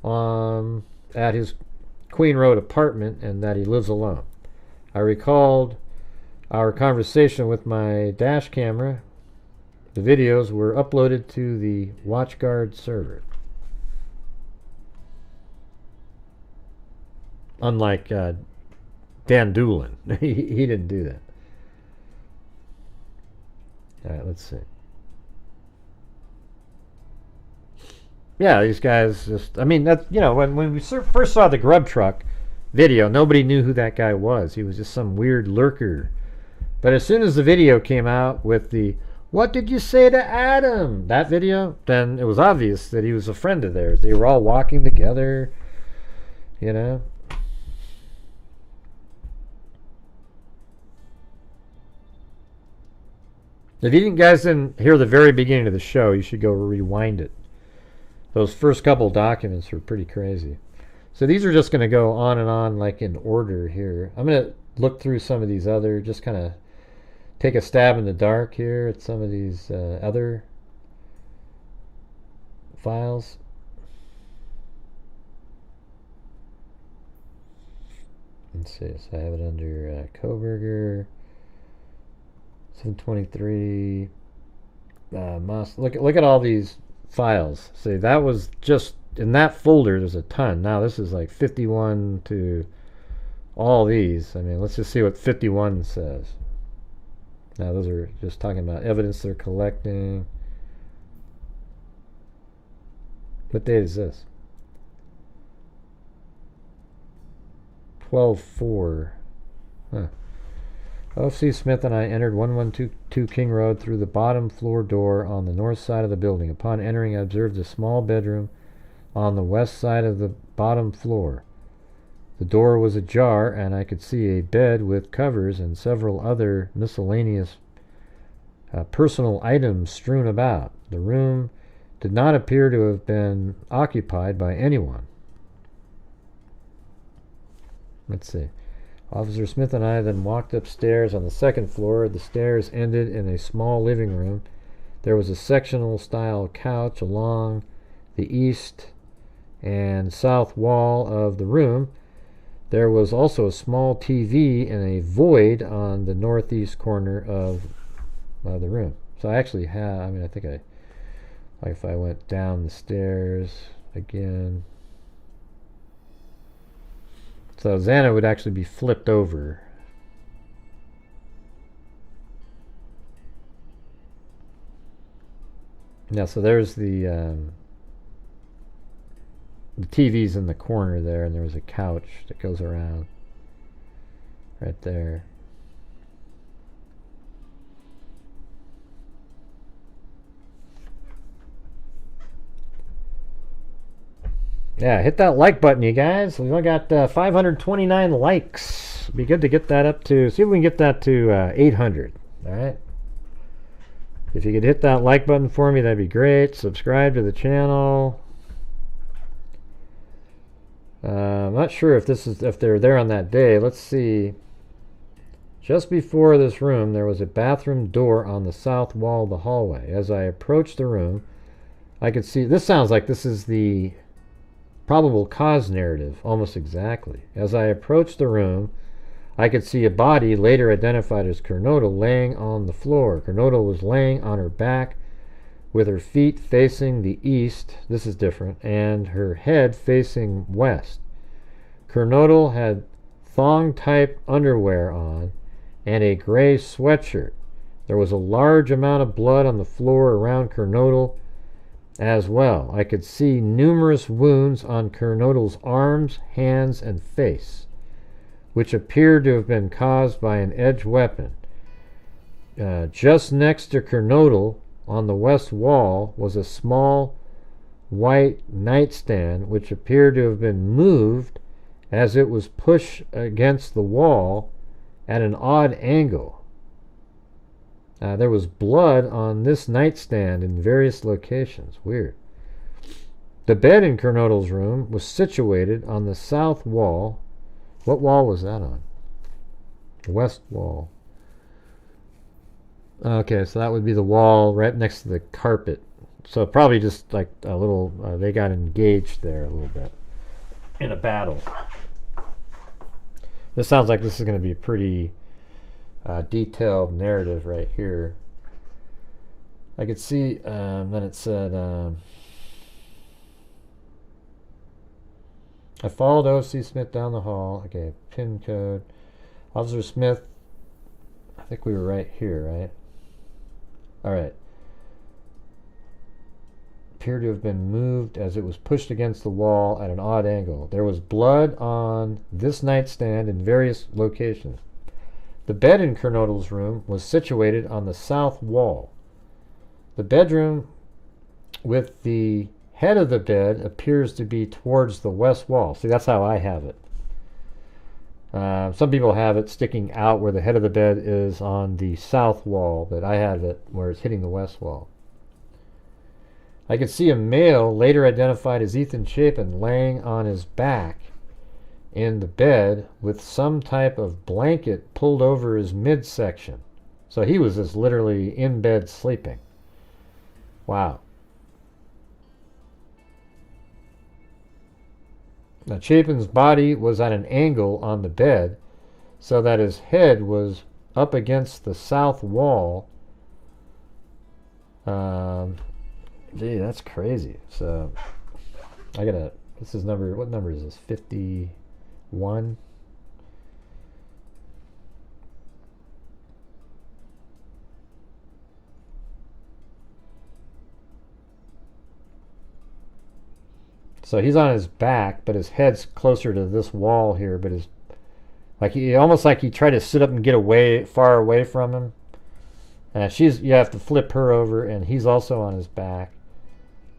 at his Queen Road apartment and that he lives alone. I recalled our conversation with my dash camera. The videos were uploaded to the WatchGuard server. Unlike Dan Doolin. he didn't do that. All right, let's see. Yeah, these guys just... I mean, that's, you know, when we first saw the Grub Truck video, nobody knew who that guy was. He was just some weird lurker. But as soon as the video came out with the "What did you say to Adam?" that video, then it was obvious that he was a friend of theirs. They were all walking together, you know. If you guys didn't hear the very beginning of the show, you should go rewind it. Those first couple documents were pretty crazy. So these are just going to go on and on like in order here. I'm going to look through some of these other, just kind of take a stab in the dark here at some of these other files. Let's see, so I have it under Kohberger. 723 look at all these files. See, that was just in that folder. There's a ton. Now this is like 51 to all these. I mean, let's just see what 51 says. Now those are just talking about evidence they're collecting. What date is this? 12/4. Huh. O.F.C. Smith and I entered 1122 King Road through the bottom floor door on the north side of the building. Upon entering, I observed a small bedroom on the west side of the bottom floor. The door was ajar, and I could see a bed with covers and several other miscellaneous personal items strewn about. The room did not appear to have been occupied by anyone. Let's see. Officer Smith and I then walked upstairs on the second floor. The stairs ended in a small living room. There was a sectional style couch along the east and south wall of the room, there was also a small TV in a void on the northeast corner of the room. So I actually have, I mean, I think I, like if I went down the stairs again. So Xana would actually be flipped over. Yeah, so there's the TV's in the corner there, and there was a couch that goes around right there. Yeah, hit that like button, you guys. We've only got 529 likes. Be good to get that up to, see if we can get that to 800. All right. If you could hit that like button for me, that'd be great. Subscribe to the channel. I'm not sure if this is, if they're there on that day. Let's see. Just before this room, there was a bathroom door on the south wall of the hallway. As I approached the room, I could see, this sounds like this is the probable cause narrative, almost exactly. As I approached the room, I could see a body, later identified as Kernodle, laying on the floor. Kernodle was laying on her back with her feet facing the east, this is different, and her head facing west. Kernodle had thong-type underwear on and a gray sweatshirt. There was a large amount of blood on the floor around Kernodle as well. I could see numerous wounds on Kernodle's arms, hands, and face, which appeared to have been caused by an edged weapon. Just next to Kernodle, on the west wall, was a small white nightstand, which appeared to have been moved as it was pushed against the wall at an odd angle. There was blood on this nightstand in various locations. Weird. The bed in Kernodle's room was situated on the south wall. What wall was that on? The west wall. Okay, so that would be the wall right next to the carpet. So probably just like a little, they got engaged there a little bit in a battle. This sounds like this is going to be a pretty detailed narrative right here. I could see, then it said, I followed O.C. Smith down the hall. Okay, pin code. Officer Smith, I think we were right here, right? All right. Appeared to have been moved as it was pushed against the wall at an odd angle. There was blood on this nightstand in various locations. The bed in Kernodle's room was situated on the south wall. The bedroom with the head of the bed appears to be towards the west wall. See, that's how I have it. Some people have it sticking out where the head of the bed is on the south wall, but I have it where it's hitting the west wall. I could see a male, later identified as Ethan Chapin, laying on his back in the bed with some type of blanket pulled over his midsection. So he was just literally in bed sleeping. Wow. Now Chapin's body was at an angle on the bed so that his head was up against the south wall. Gee, that's crazy. So I gotta, this is number, what number is this? 51? So he's on his back, but his head's closer to this wall here, but his, like he, almost like he tried to sit up and get away, far away from him. She's, you have to flip her over, and he's also on his back.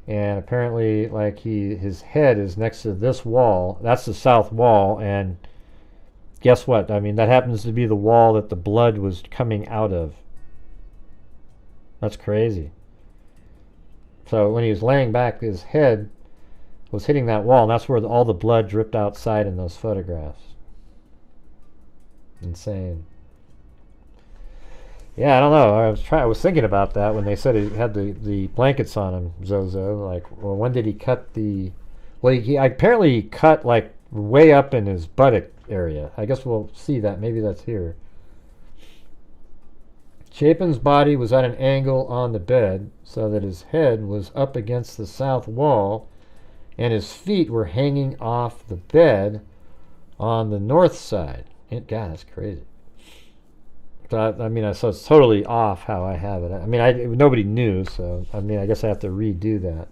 And apparently, like his head is next to this wall. That's the south wall, and guess what? I mean, that happens to be the wall that the blood was coming out of. That's crazy. So when he was laying back, his head was hitting that wall, and that's where all the blood dripped outside in those photographs. Insane. Yeah, I don't know. I was thinking about that when they said he had the blankets on him, Zozo. Like, well, when did he cut the... Well, he apparently cut like way up in his buttock area. I guess we'll see that. Maybe that's here. Chapin's body was at an angle on the bed so that his head was up against the south wall and his feet were hanging off the bed on the north side. God, that's crazy. So I mean, so it's totally off how I have it. I mean, nobody knew, so I mean, I guess I have to redo that.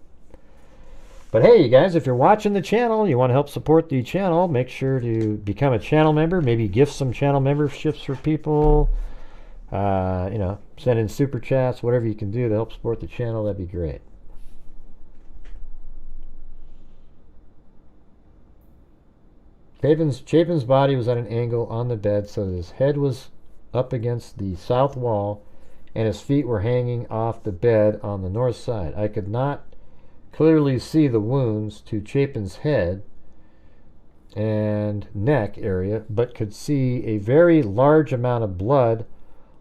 But hey, you guys, if you're watching the channel, you want to help support the channel, make sure to become a channel member. Maybe gift some channel memberships for people. You know, send in super chats, whatever you can do to help support the channel. That'd be great. Chapin's body was at an angle on the bed so that his head was up against the south wall and his feet were hanging off the bed on the north side. I could not clearly see the wounds to Chapin's head and neck area, but could see a very large amount of blood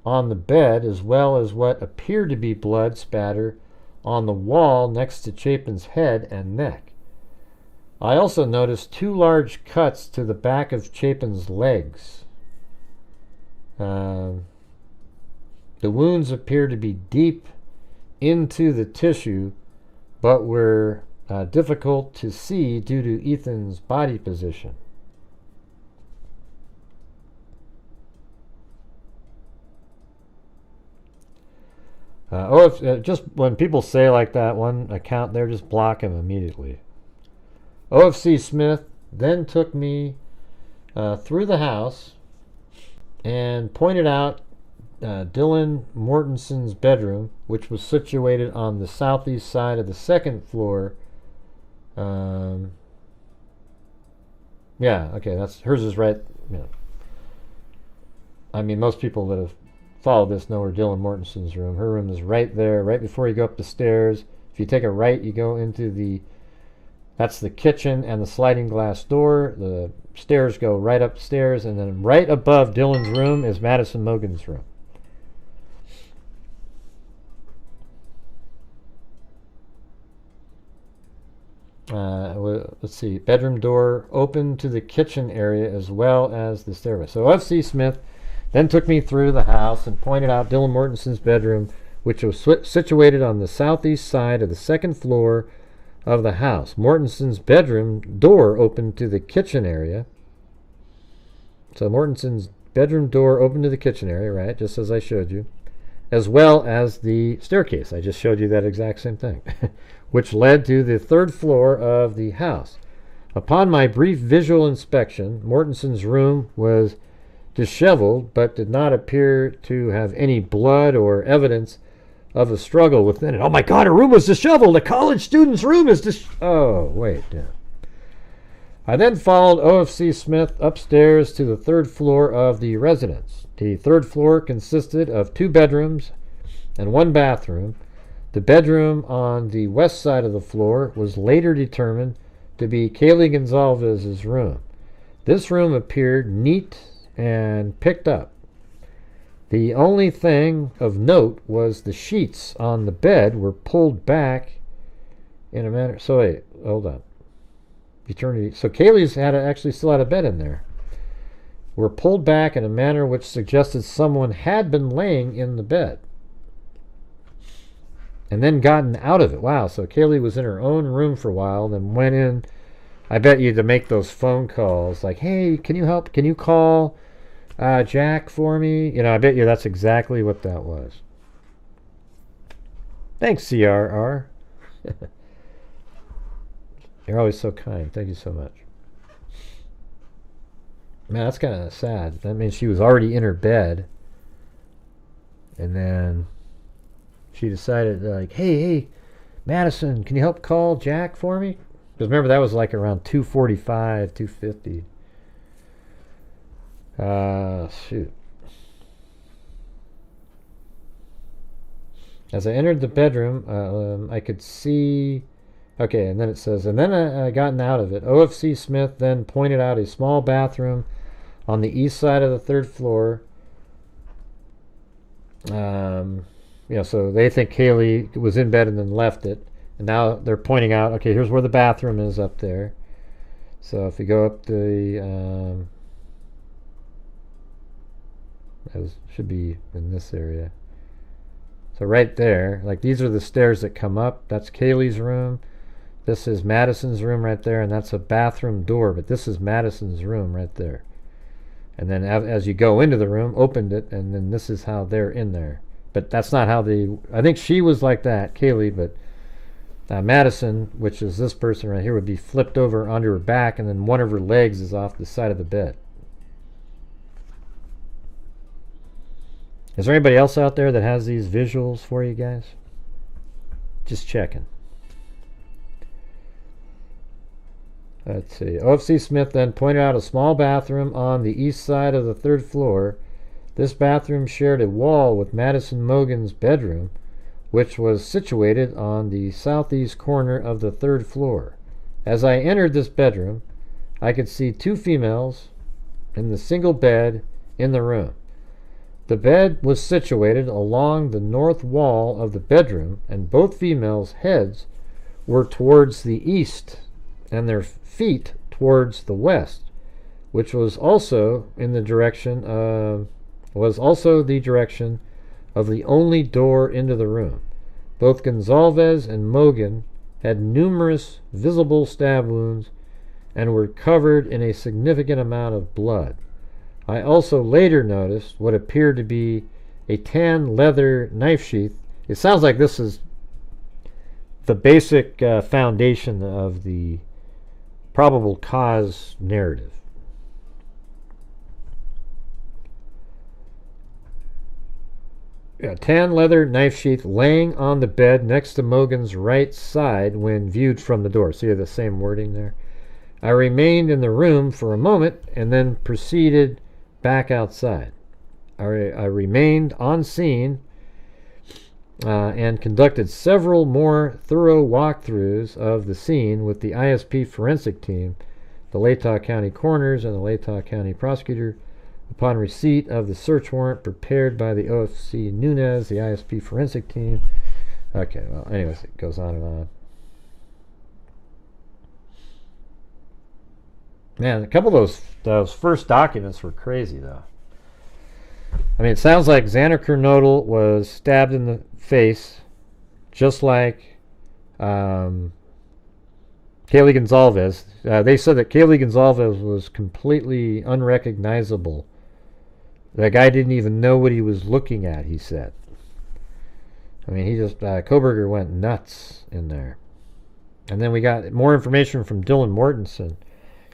on the bed, as well as what appeared to be blood spatter on the wall next to Chapin's head and neck. I also noticed 2 large cuts to the back of Chapin's legs. The wounds appear to be deep into the tissue, but were difficult to see due to Ethan's body position. Just when people say like that, one account there, just block him immediately. OFC Smith then took me through the house and pointed out Dylan Mortenson's bedroom, which was situated on the southeast side of the second floor. Yeah, okay, that's hers is right. Yeah. I mean, most people that have followed this know where Dylan Mortenson's room. Her room is right there, right before you go up the stairs. If you take a right, you go into that's the kitchen and the sliding glass door. The stairs go right upstairs, and then right above Dylan's room is Madison Mogen's room. Let's see. Bedroom door open to the kitchen area as well as the stairway. So F.C. Smith then took me through the house and pointed out Dylan Mortenson's bedroom, which was situated on the southeast side of the second floor of the house. Mortenson's bedroom door opened to the kitchen area. So Mortenson's bedroom door opened to the kitchen area, right, just as I showed you, as well as the staircase. I just showed you that exact same thing, which led to the third floor of the house. Upon my brief visual inspection, Mortenson's room was disheveled, but did not appear to have any blood or evidence of a struggle within it. Oh my God, her room was disheveled. A college student's room is Oh, wait. Yeah. I then followed OFC Smith upstairs to the third floor of the residence. The third floor consisted of 2 bedrooms and 1 bathroom. The bedroom on the west side of the floor was later determined to be Kaylee Goncalves' room. This room appeared neat and picked up. The only thing of note was the sheets on the bed were pulled back in a manner. So wait, hold on. So Kaylee's actually still had a bed in there. Were pulled back in a manner which suggested someone had been laying in the bed and then gotten out of it. Wow, so Kaylee was in her own room for a while, then went in, I bet you, to make those phone calls like, hey, can you help? Can you call Jack for me? You know, I bet you that's exactly what that was. Thanks, CRR. You're always so kind. Thank you so much. Man, that's kind of sad. That means she was already in her bed, and then she decided, like, hey, Madison, can you help call Jack for me? Because remember, that was like around 2:45, 2:50. Shoot. As I entered the bedroom, I could see... Okay, and then it says, and then I gotten out of it. OFC Smith then pointed out a small bathroom on the east side of the third floor. So they think Kaylee was in bed and then left it. And now they're pointing out, okay, here's where the bathroom is up there. So if you go up the, should be in this area. So right there, like these are the stairs that come up. That's Kaylee's room. This is Madison's room right there, and that's a bathroom door, but this is Madison's room right there. And then as you go into the room, opened it, and then this is how they're in there. But that's not how I think she was like that, Kaylee, but Madison, which is this person right here, would be flipped over onto her back, and then one of her legs is off the side of the bed. Is there anybody else out there that has these visuals for you guys? Just checking. Let's see. OFC Smith then pointed out a small bathroom on the east side of the 3rd floor. This bathroom shared a wall with Madison Mogen's bedroom, which was situated on the southeast corner of the 3rd floor. As I entered this bedroom, I could see 2 females in the single bed in the room. The bed was situated along the north wall of the bedroom, and both females' heads were towards the east and their feet towards the west, which was also in the direction of the only door into the room. Both Goncalves and Mogen had numerous visible stab wounds and were covered in a significant amount of blood. I also later noticed what appeared to be a tan leather knife sheath. It sounds like this is the basic foundation of the probable cause narrative. A tan leather knife sheath laying on the bed next to Mogen's right side when viewed from the door. See the same wording there? I remained in the room for a moment and then proceeded back outside. I remained on scene and conducted several more thorough walkthroughs of the scene with the ISP forensic team, the Latah County coroners, and the Latah County prosecutor. Upon receipt of the search warrant prepared by the OFC Nunez, the ISP forensic team. Okay, well, anyways, it goes on and on. Man, a couple of those first documents were crazy, though. I mean, it sounds like Xana Kernodle was stabbed in the face, just like Kaylee Goncalves. They said that Kaylee Goncalves was completely unrecognizable. The guy didn't even know what he was looking at, he said. I mean, he just, Kohberger went nuts in there. And then we got more information from Dylan Mortensen.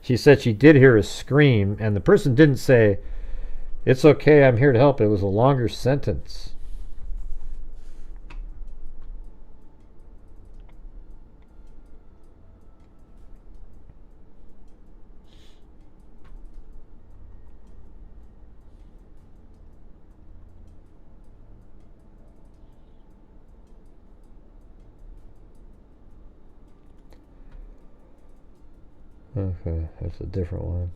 She said she did hear a scream, and the person didn't say, "It's okay, I'm here to help." It was a longer sentence. Okay, that's a different one.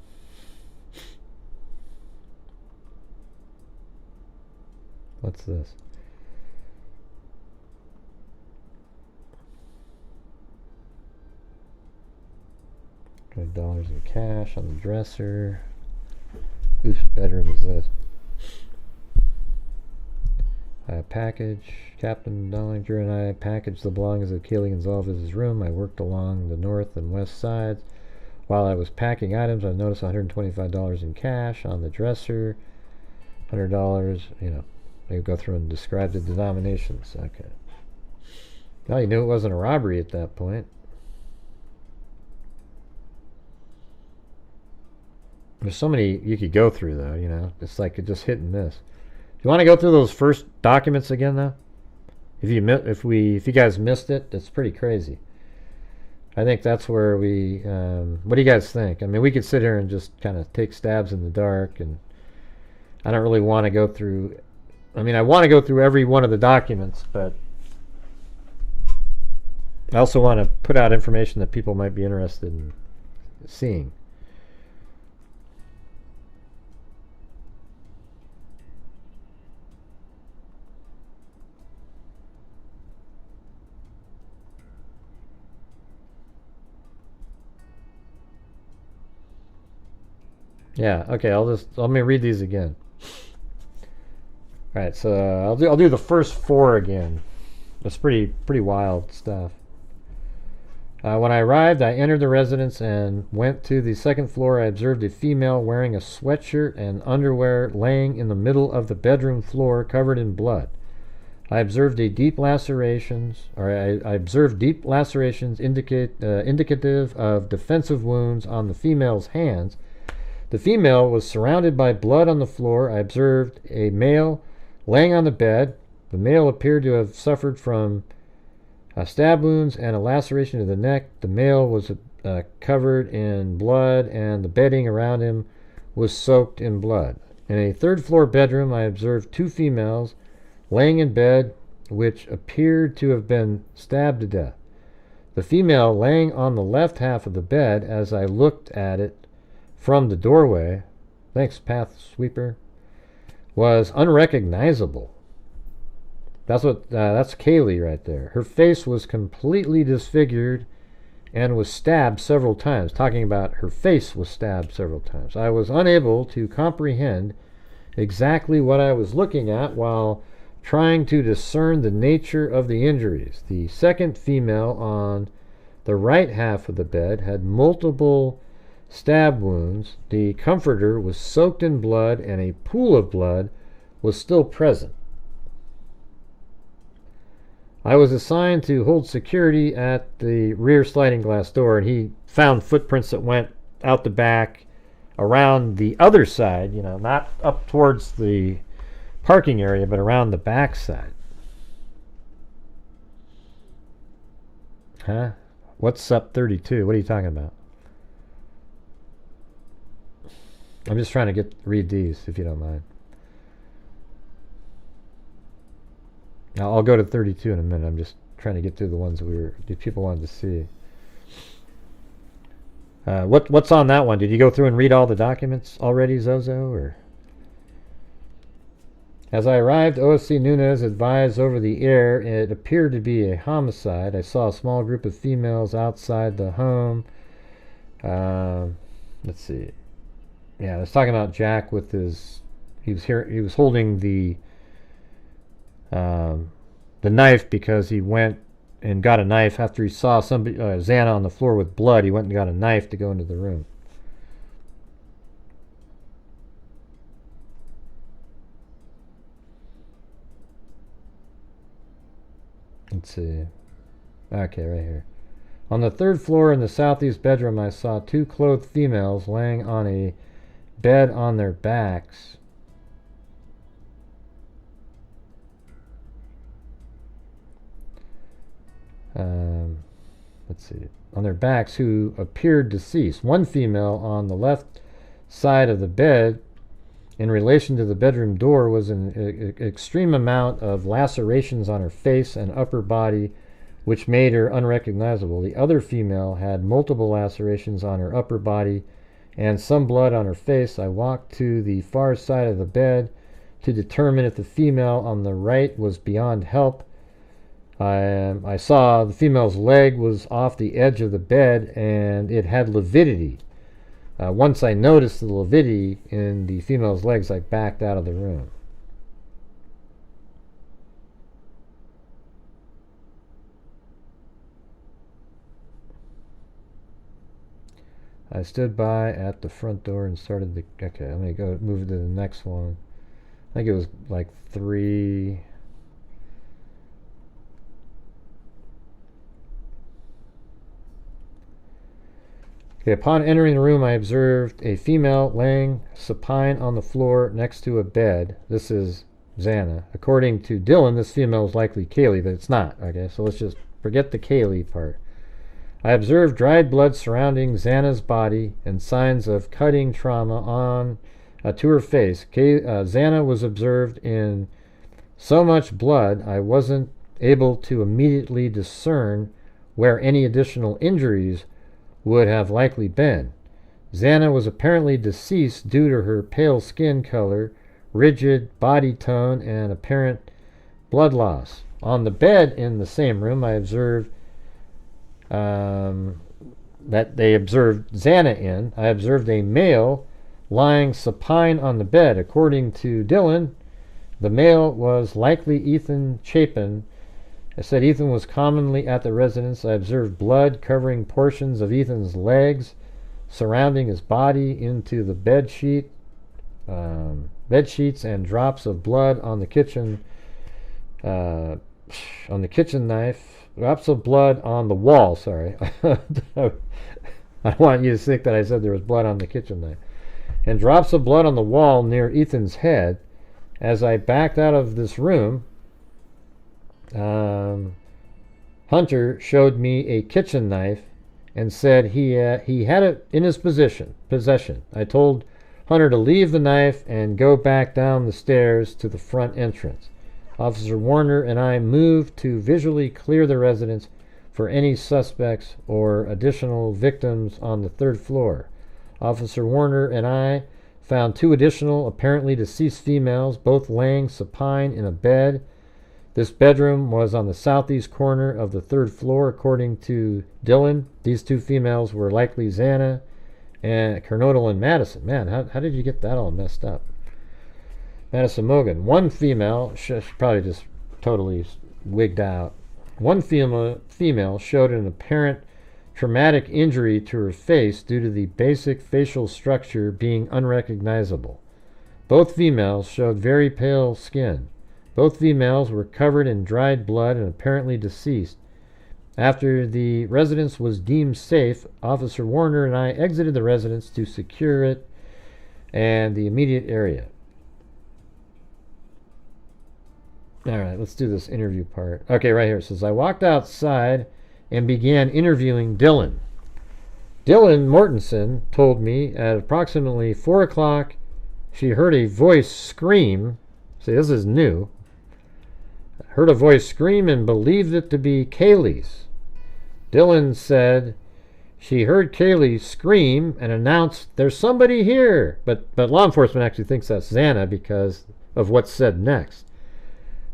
What's this? $20 in cash on the dresser. Whose bedroom is this? Package. Captain Dollinger and I packaged the belongings of Kaylee Goncalves' room. I worked along the north and west sides. While I was packing items, I noticed $125 in cash on the dresser. $100, you know. They go through and describe the denominations. Okay. Well, you knew it wasn't a robbery at that point. There's so many you could go through, though, you know. It's like it just hit and miss. Do you want to go through those first documents again, though? If you guys missed it, it's pretty crazy. I think that's where we. What do you guys think? I mean, we could sit here and just kind of take stabs in the dark, and I don't really want to go through. I mean, I want to go through every one of the documents, but I also want to put out information that people might be interested in seeing. Yeah, okay, let me read these again. Alright, so I'll do the first 4 again. That's pretty wild stuff. When I arrived, I entered the residence and went to the second floor. I observed a female wearing a sweatshirt and underwear laying in the middle of the bedroom floor covered in blood. I observed deep lacerations indicative of defensive wounds on the female's hands. The female was surrounded by blood on the floor. I observed a male laying on the bed. The male appeared to have suffered from stab wounds and a laceration to the neck. The male was covered in blood, and the bedding around him was soaked in blood. In a third-floor bedroom, I observed 2 females laying in bed, which appeared to have been stabbed to death. The female laying on the left half of the bed, as I looked at it from the doorway, thanks, Path Sweeper, was unrecognizable. That's Kaylee right there. Her face was completely disfigured and was stabbed several times. Talking about her face was stabbed several times. I was unable to comprehend exactly what I was looking at while trying to discern the nature of the injuries. The second female on the right half of the bed had multiple stab wounds. The comforter was soaked in blood, and a pool of blood was still present. I was assigned to hold security at the rear sliding glass door, and he found footprints that went out the back around the other side, not up towards the parking area, but around the back side. Huh? What's up 32? What are you talking about? I'm just trying to read these, if you don't mind. I'll go to 32 in a minute. I'm just trying to get through the ones that people wanted to see. What's on that one? Did you go through and read all the documents already, Zozo? Or? As I arrived, OSC Nunez advised over the air it appeared to be a homicide. I saw a small group of females outside the home. Let's see. Yeah, I was talking about Jack with his. He was holding the knife because he went and got a knife after he saw somebody Xana on the floor with blood. He went and got a knife to go into the room. Let's see. Okay, right here. On the third floor in the southeast bedroom, I saw 2 clothed females laying on a bed on their backs. Let's see. On their backs, who appeared deceased. One female on the left side of the bed, in relation to the bedroom door, was an extreme amount of lacerations on her face and upper body, which made her unrecognizable. The other female had multiple lacerations on her upper body and some blood on her face. I walked to the far side of the bed to determine if the female on the right was beyond help. I saw the female's leg was off the edge of the bed and it had lividity. Once I noticed the lividity in the female's legs, I backed out of the room. I stood by at the front door and started the... Okay, let me go move to the next one. I think it was like 3... Okay, upon entering the room, I observed a female laying supine on the floor next to a bed. This is Xana. According to Dylan, this female is likely Kaylee, but it's not. Okay, so let's just forget the Kaylee part. I observed dried blood surrounding Xana's body and signs of cutting trauma on to her face. Xana was observed in so much blood, I wasn't able to immediately discern where any additional injuries would have likely been. Xana was apparently deceased due to her pale skin color, rigid body tone, and apparent blood loss. On the bed in the same room, I observed that they observed Xana in. I observed a male lying supine on the bed. According to Dylan, the male was likely Ethan Chapin. I said Ethan was commonly at the residence. I observed blood covering portions of Ethan's legs, surrounding his body into the bed sheets, and drops of blood on the kitchen knife. Drops of blood on the wall. Sorry, I don't want you to think that I said there was blood on the kitchen knife. And drops of blood on the wall near Ethan's head. As I backed out of this room, Hunter showed me a kitchen knife and said he had it in his possession. I told Hunter to leave the knife and go back down the stairs to the front entrance. Officer Warner and I moved to visually clear the residence for any suspects or additional victims on the third floor. Officer Warner and I found 2 additional apparently deceased females, both laying supine in a bed. This bedroom was on the southeast corner of the third floor, according to Dylan. These 2 females were likely Xana and Kernodle and Madison. Man, how did you get that all messed up? Madison Mogen. 1 female, she's probably just totally wigged out. 1 female showed an apparent traumatic injury to her face due to the basic facial structure being unrecognizable. Both females showed very pale skin. Both females were covered in dried blood and apparently deceased. After the residence was deemed safe, Officer Warner and I exited the residence to secure it and the immediate area. All right, let's do this interview part. Okay, right here. It says, I walked outside and began interviewing Dylan. Dylan Mortensen told me at approximately 4 o'clock she heard a voice scream. See, this is new. Heard a voice scream and believed it to be Kaylee's. Dylan said she heard Kaylee scream and announced, there's somebody here. But law enforcement actually thinks that's Xana because of what's said next.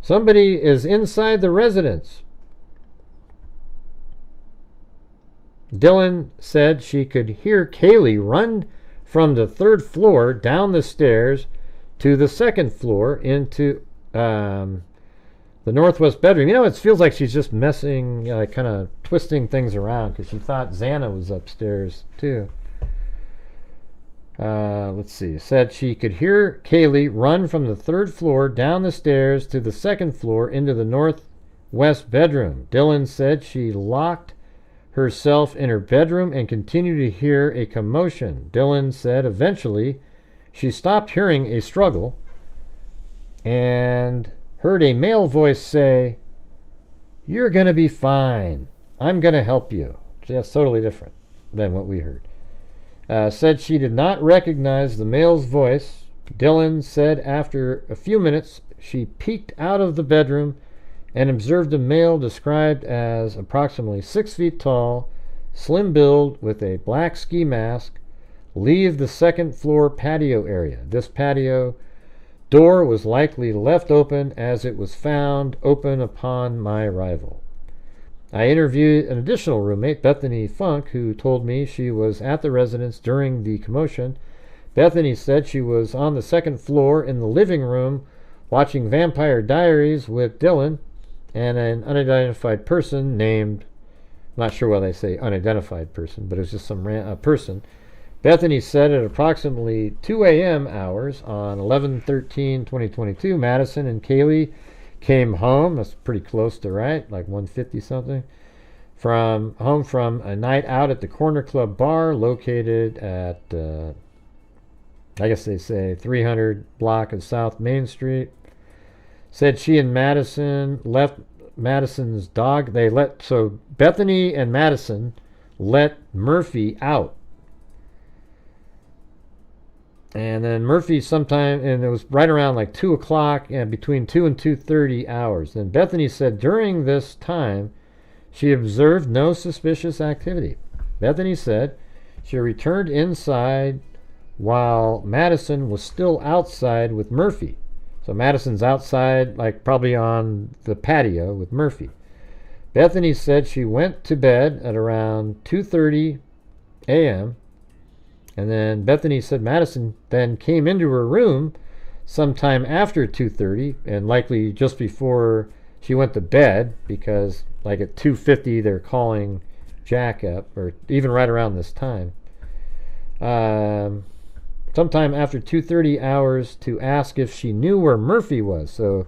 Somebody is inside the residence. Dylan said she could hear Kaylee run from the 3rd floor down the stairs to the 2nd floor into the northwest bedroom. You know, it feels like she's just messing, kind of twisting things around because she thought Xana was upstairs too. Let's see. Said she could hear Kaylee run from the 3rd floor down the stairs to the 2nd floor into the northwest bedroom. Dylan said she locked herself in her bedroom and continued to hear a commotion. Dylan said eventually she stopped hearing a struggle and heard a male voice say, you're going to be fine. I'm going to help you. So that's totally different than what we heard. Said she did not recognize the male's voice. Dylan said after a few minutes she peeked out of the bedroom and observed a male described as approximately 6 feet tall, slim build with a black ski mask, leave the 2nd floor patio area. This patio door was likely left open as it was found open upon my arrival. I interviewed an additional roommate, Bethany Funk, who told me she was at the residence during the commotion. Bethany said she was on the 2nd floor in the living room watching Vampire Diaries with Dylan and an unidentified person named, I'm not sure why they say unidentified person, but it was just some person. Bethany said at approximately 2 a.m. hours on 11/13/2022, Madison and Kaylee came home. That's pretty close to right, like 150 something. From home from a night out at the Corner Club bar located at, I guess they say 300 block of South Main Street. Said she and Madison left Madison's dog. So Bethany and Madison let Murphy out. And then Murphy sometime, and it was right around like 2 o'clock, and between 2 and 2:30 hours. Then Bethany said during this time, she observed no suspicious activity. Bethany said she returned inside while Madison was still outside with Murphy. So Madison's outside, like probably on the patio with Murphy. Bethany said she went to bed at around 2:30 a.m. And then Bethany said Madison then came into her room sometime after 2:30, and likely just before she went to bed, because like at 2:50 they're calling Jack up, or even right around this time. Sometime after 2:30 hours, to ask if she knew where Murphy was. So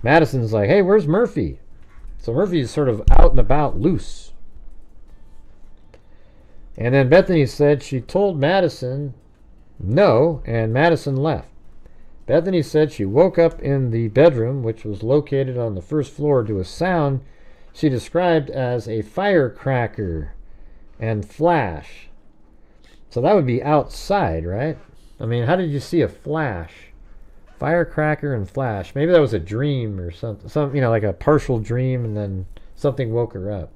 Madison's like, hey, where's Murphy? So Murphy's sort of out and about, loose. And then Bethany said she told Madison no, and Madison left. Bethany said she woke up in the bedroom, which was located on the first floor, to a sound she described as a firecracker and flash. So that would be outside, right? I mean, how did you see a flash? Firecracker and flash. Maybe that was a dream or something, you know, like a partial dream, and then something woke her up.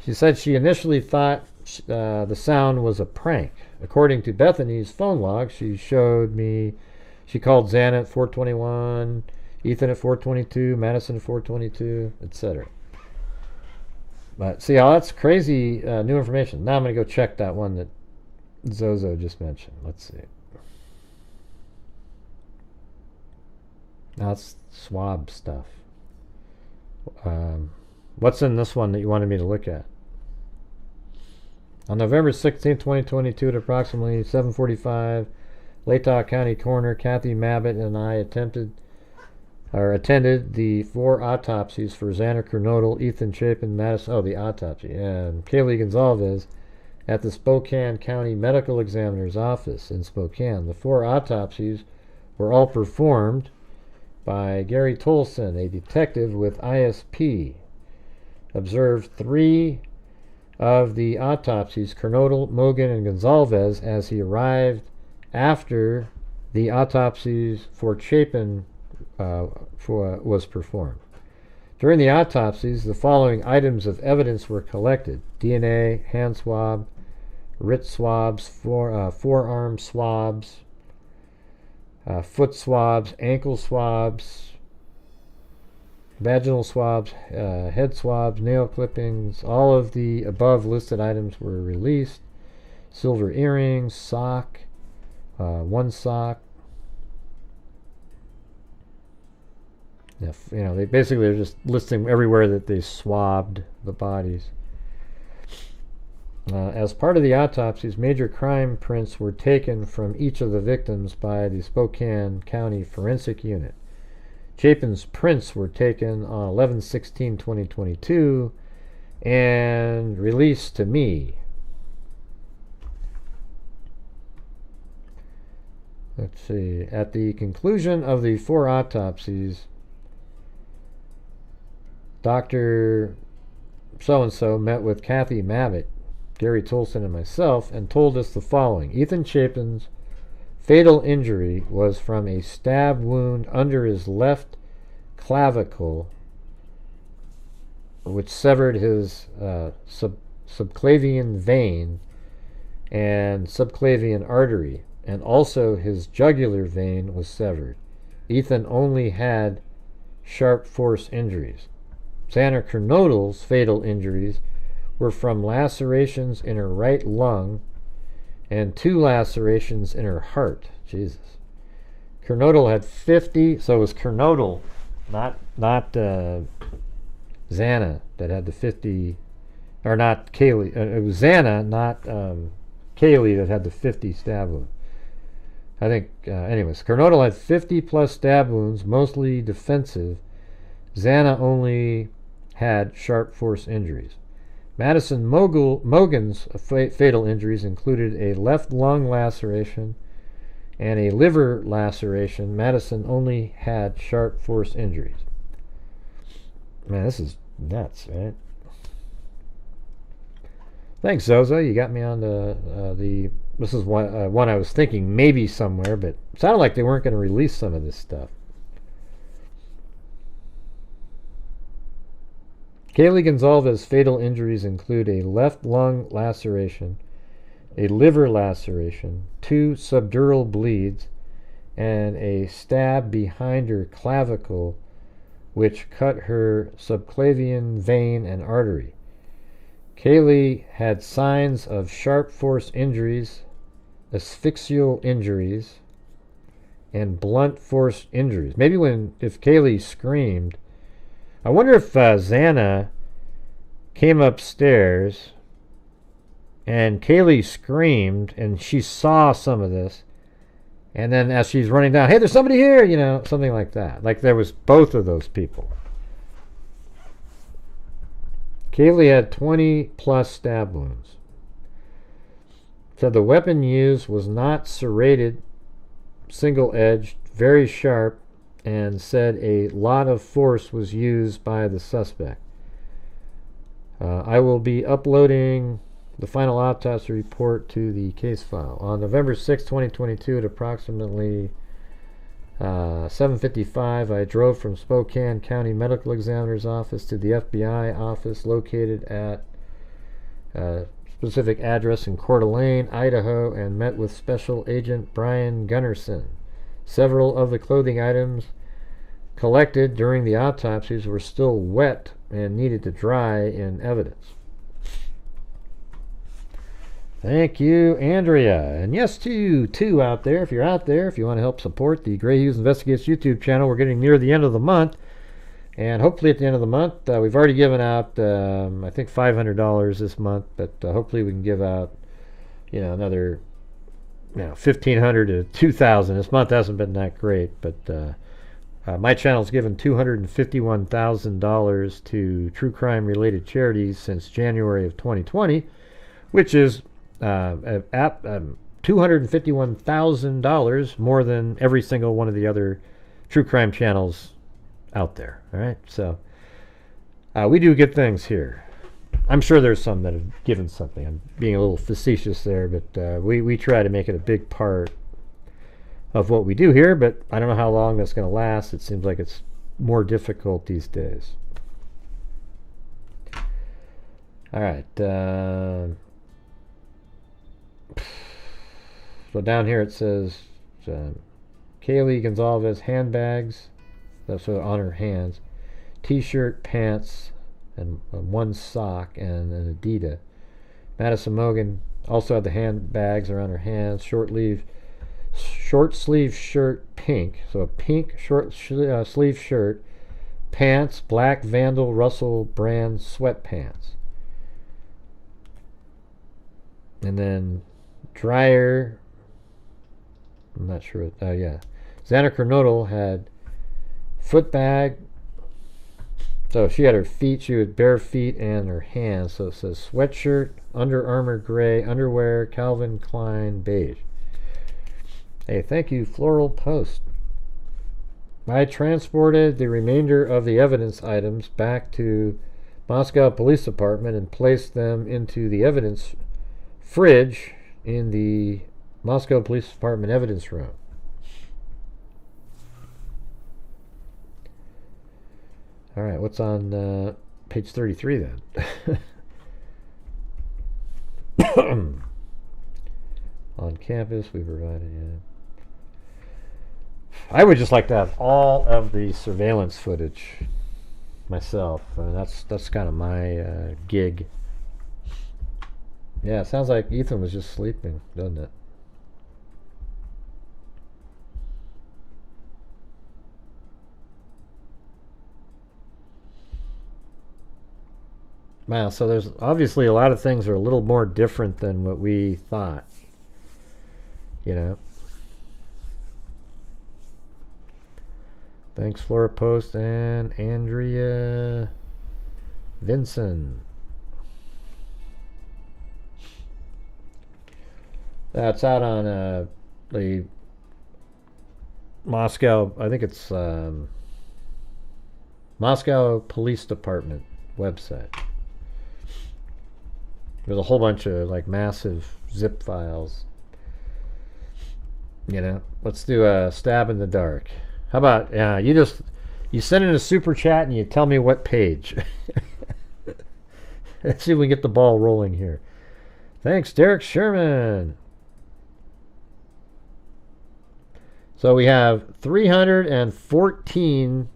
She said she initially thought the sound was a prank. According to Bethany's phone log, she showed me she called Xana at 4:21, Ethan at 4:22, Madison at 4:22, etc. But see, all that's crazy new information. Now I'm going to go check that one that Zozo just mentioned. Let's see. Now it's swab stuff. What's in this one that you wanted me to look at? On November 16, 2022, at approximately 7:45, Latah County Coroner Kathy Mabbitt and I attended the 4 autopsies for Xana Kernodle, Ethan Chapin, Madison, the autopsy, and Kaylee Goncalves at the Spokane County Medical Examiner's Office in Spokane. The 4 autopsies were all performed by Gary Tolson, a detective with ISP. Observed 3 of the autopsies, Kernodle, Mogen, and Goncalves, as he arrived after the autopsies for Chapin was performed. During the autopsies, the following items of evidence were collected: DNA, hand swab, wrist swabs, forearm swabs, foot swabs, ankle swabs, vaginal swabs, head swabs, nail clippings. All of the above listed items were released. Silver earrings, sock, 1 sock. You know, they're just listing everywhere that they swabbed the bodies. As part of the autopsies, major crime prints were taken from each of the victims by the Spokane County Forensic Unit. Chapin's prints were taken on 11/16/2022 and released to me. Let's see. At the conclusion of the 4 autopsies, Dr. So-and-so met with Kathy Mabbitt, Gary Tolson, and myself, and told us the following. Ethan Chapin's fatal injury was from a stab wound under his left clavicle, which severed his subclavian vein and subclavian artery, and also his jugular vein was severed. Ethan only had sharp force injuries. Xana Kernodle's fatal injuries were from lacerations in her right lung and 2 lacerations in her heart. Jesus. Kernodle had 50, so it was Kernodle, not Xana, that had the 50, or not Kaylee. It was Xana, not Kaylee, that had the 50 stab wounds. I think, anyways, Kernodle had 50 plus stab wounds, mostly defensive. Xana only had sharp force injuries. Madison Mogen's fatal injuries included a left lung laceration and a liver laceration. Madison only had sharp force injuries. Man, this is nuts, right? Thanks, Zozo. You got me on this is one I was thinking maybe somewhere, but it sounded like they weren't going to release some of this stuff. Kaylee Goncalves' fatal injuries include a left lung laceration, a liver laceration, 2 subdural bleeds, and a stab behind her clavicle, which cut her subclavian vein and artery. Kaylee had signs of sharp force injuries asphyxial injuries, and blunt force injuries. Maybe if Kaylee screamed. I wonder if Xana came upstairs and Kaylee screamed and she saw some of this, and then as she's running down, hey, there's somebody here, something like that. Like there was both of those people. Kaylee had 20 plus stab wounds. Said the weapon used was not serrated, single-edged, very sharp, and said a lot of force was used by the suspect. I will be uploading the final autopsy report to the case file. On November 6, 2022, at approximately 7:55, I drove from Spokane County Medical Examiner's office to the FBI office located at a specific address in Coeur d'Alene, Idaho, and met with Special Agent Brian Gunnerson. Several of the clothing items collected during the autopsies were still wet and needed to dry in evidence. Thank you, Andrea. And yes, to you too out there, if you're out there, if you want to help support the Grant Hughes Investigates YouTube channel, we're getting near the end of the month. And hopefully at the end of the month, we've already given out, I think, $500 this month, but hopefully we can give out, another, $1,500 to $2,000. This month hasn't been that great, but my channel's given $251,000 to true crime-related charities since January of 2020, which is $251,000 more than every single one of the other true crime channels out there. All right, so we do good things here. I'm sure there's some that have given something. I'm being a little facetious there, but we try to make it a big part of what we do here, but I don't know how long that's going to last. It seems like it's more difficult these days. All right. So down here it says Kaylee Goncalves handbags, that's on her hands, t-shirt, pants, and one sock, and an Adidas. Madison Mogen also had the handbags around her hands, short sleeve shirt, pink, so a pink short sleeve shirt, pants, black Vandal Russell brand sweatpants. And then dryer, I'm not sure. Yeah. Xana Kernodle had foot bag. So she had her feet, she had bare feet and her hands. So it says sweatshirt, Under Armour gray, underwear, Calvin Klein beige. Hey, thank you, Floral Post. I transported the remainder of the evidence items back to Moscow Police Department and placed them into the evidence fridge in the Moscow Police Department evidence room. All right, what's on page 33 then? On campus, we provided. Yeah. I would just like to have all of the surveillance footage myself. I mean, that's kind of my gig. Yeah, it sounds like Ethan was just sleeping, doesn't it? Wow, so there's obviously a lot of things are a little more different than what we thought. Thanks, Flora Post and Andrea Vinson. That's out on the Moscow, I think it's Moscow Police Department website. There's a whole bunch of massive zip files. Let's do a stab in the dark. How about you send in a super chat and you tell me what page. Let's see if we can get the ball rolling here. Thanks, Derek Sherman. So we have 314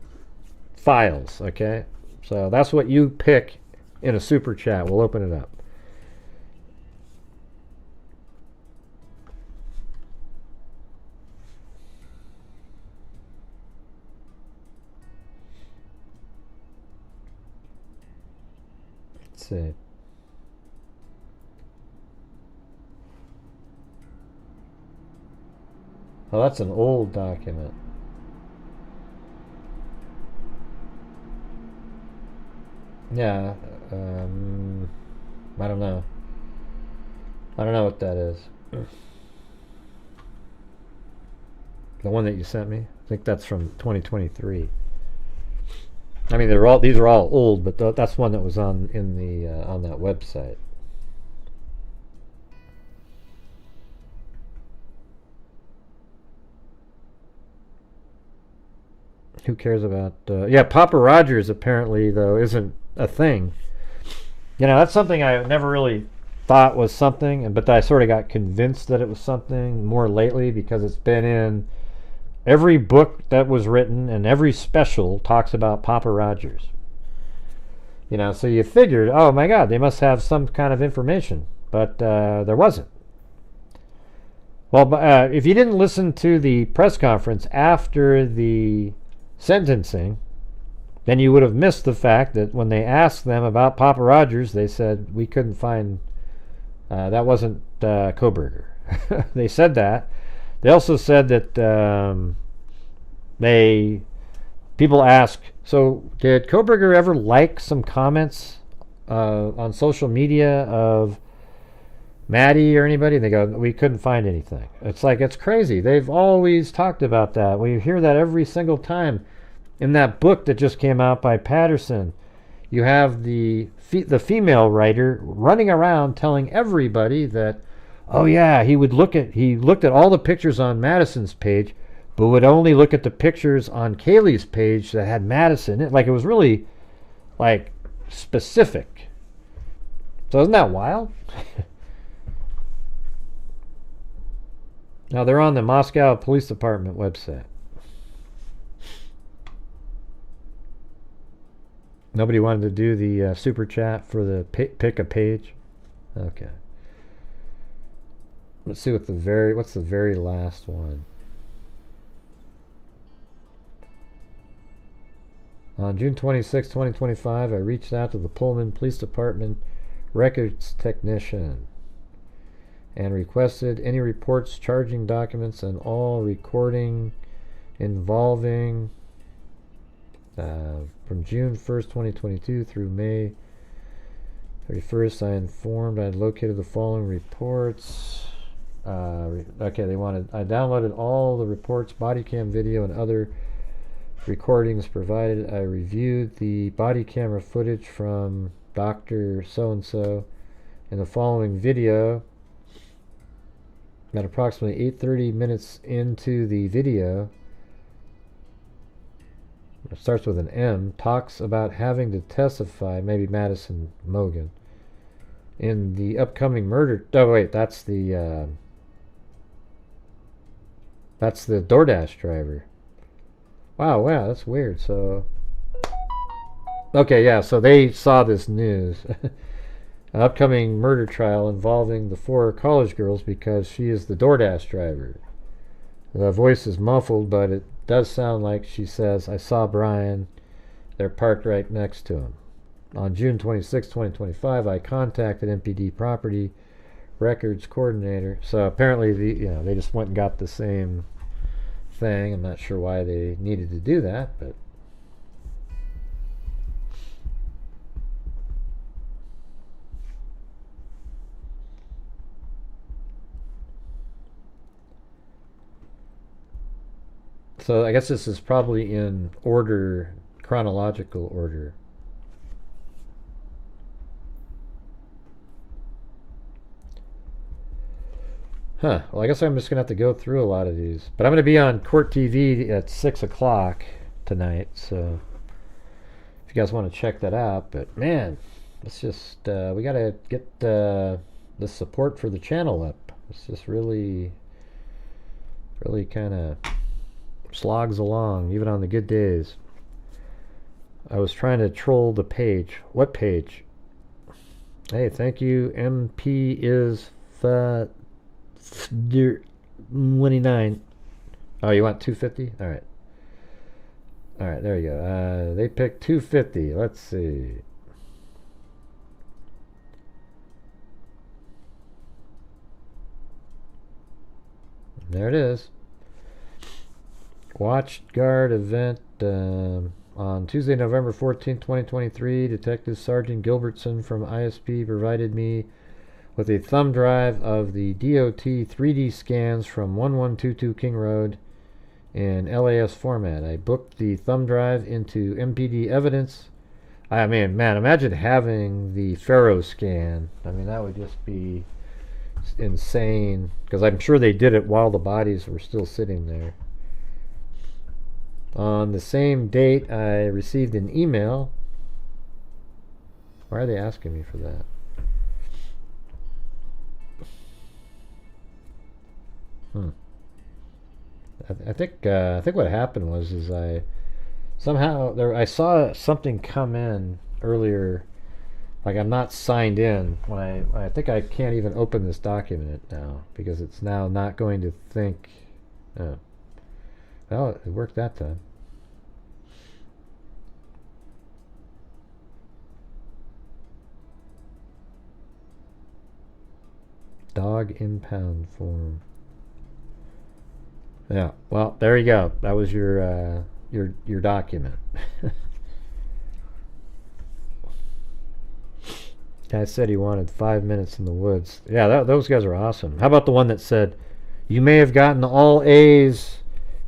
files, okay? So that's what you pick in a super chat. We'll open it up. see. Oh, that's an old document. Yeah, I don't know. I don't know what that is. The one that you sent me? I think that's from 2023. I mean, these are all old, but that's one that was on that website. Who cares about... yeah, Papa Rogers apparently, though, isn't a thing. You know, that's something I never really thought was something, but I sort of got convinced that it was something more lately because it's been in every book that was written, and every special talks about Papa Rogers. You know, so you figured, oh my God, they must have some kind of information, but there wasn't. Well, if you didn't listen to the press conference after the sentencing, then you would have missed the fact that when they asked them about Papa Rogers, they said we couldn't find, that wasn't Kohberger. They said that. They also said that people ask, so did Kohberger ever like some comments on social media of Maddie or anybody? They go, we couldn't find anything. It's like, it's crazy. They've always talked about that. We hear that every single time. In that book that just came out by Patterson, you have the female writer running around telling everybody that, oh yeah, he looked at all the pictures on Madison's page, but would only look at the pictures on Kaylee's page that had Madison in it. Like, it was really like specific. So isn't that wild? Now they're on the Moscow Police Department website. Nobody wanted to do the super chat for the pick a page. Okay. Let's see what's the very last one. On June 26, 2025, I reached out to the Pullman Police Department records technician and requested any reports, charging documents, and all recording involving from June 1st, 2022 through May 31st, I informed I had located the following reports. Okay, I downloaded all the reports, body cam video, and other recordings provided. I reviewed the body camera footage from Dr. So-and-so in the following video. At approximately 8:30 minutes into the video, it starts with an M, talks about having to testify, maybe Madison Mogen, in the upcoming murder. Oh wait, that's the DoorDash driver. Wow, that's weird. So, okay, yeah, so they saw this news. An upcoming murder trial involving the 4 college girls because she is the DoorDash driver. The voice is muffled, but it does sound like she says, I saw Brian. They're parked right next to him. On June 26, 2025, I contacted MPD Property Records Coordinator. So apparently, they just went and got the same thing. I'm not sure why they needed to do that, but so I guess this is probably in order, chronological order. Huh. Well, I guess I'm just going to have to go through a lot of these. But I'm going to be on Court TV at 6 o'clock tonight, so if you guys want to check that out. But, man, it's just, we got to get the support for the channel up. It's just really kind of slogs along, even on the good days. I was trying to troll the page. What page? Hey, thank you. MP is 29. Oh, you want 250? All right, there you go. They picked 250. Let's see. There it is. Watch Guard event on Tuesday, November 14th, 2023. Detective Sergeant Gilbertson from ISP provided me with a thumb drive of the DOT 3D scans from 1122 King Road in LAS format. I booked the thumb drive into MPD evidence. I mean, man, imagine having the Faro scan. I mean, that would just be insane, because I'm sure they did it while the bodies were still sitting there. On the same date, I received an email. Why are they asking me for that? I think what happened was I saw something come in earlier, like I'm not signed in when I think I can't even open this document now because it's now not going to think. Oh, well, it worked that time. Dog impound form. Yeah, well, there you go. That was your document. Guy said he wanted 5 minutes in the woods. Yeah, those guys are awesome. How about the one that said, you may have gotten all A's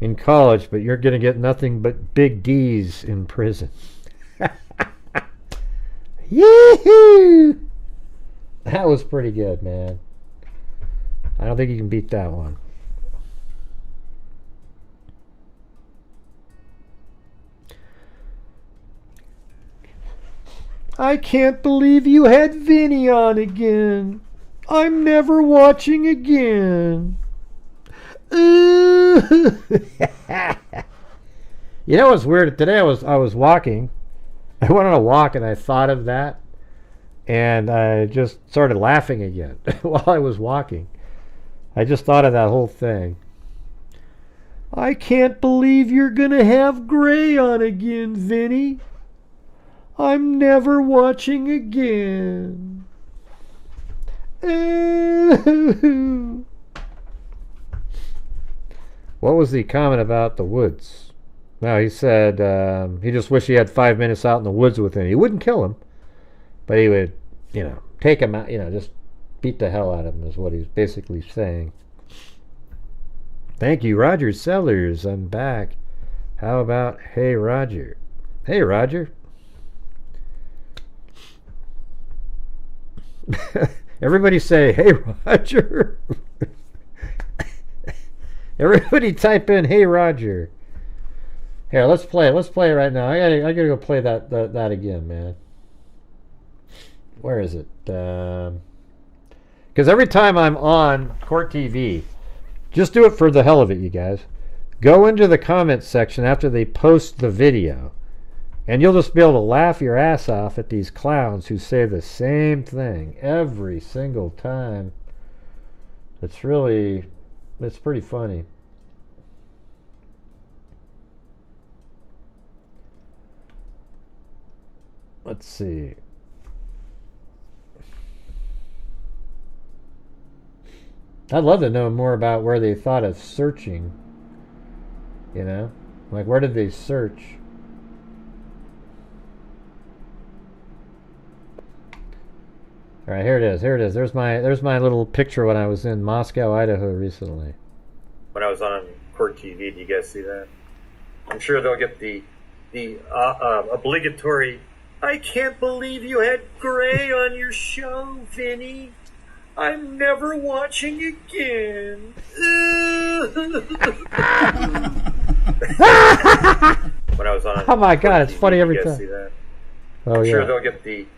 in college, but you're going to get nothing but big D's in prison. Yee-hoo! That was pretty good, man. I don't think you can beat that one. I can't believe you had Vinny on again. I'm never watching again. You know what's weird? Today I was walking. I went on a walk and I thought of that, and I just started laughing again while I was walking. I just thought of that whole thing. I can't believe you're gonna have Gray on again, Vinny. I'm never watching again. What was the comment about the woods? No, he said he just wished he had 5 minutes out in the woods with him. He wouldn't kill him, but he would, take him out, just beat the hell out of him is what he's basically saying. Thank you, Roger Sellers. I'm back. How about Hey Roger? Hey Roger. Everybody say Hey Roger. Everybody type in Hey Roger. Here, let's play it right now. I gotta go play that again, man. Where is it? Because every time I'm on Court TV, just do it for the hell of it, you guys. Go into the comments section after they post the video, and you'll just be able to laugh your ass off at these clowns who say the same thing every single time. It's pretty funny. Let's see. I'd love to know more about where they thought of searching. Like where did they search? All right, here it is. There's my little picture when I was in Moscow, Idaho recently.
When I was on Court TV, do you guys see that? I'm sure they'll get the obligatory. I can't believe you had Gray on your show, Vinny. I'm never watching again. When I was on.
Oh my God, it's funny every time.
See that?
Oh,
I'm
yeah.
sure they'll get the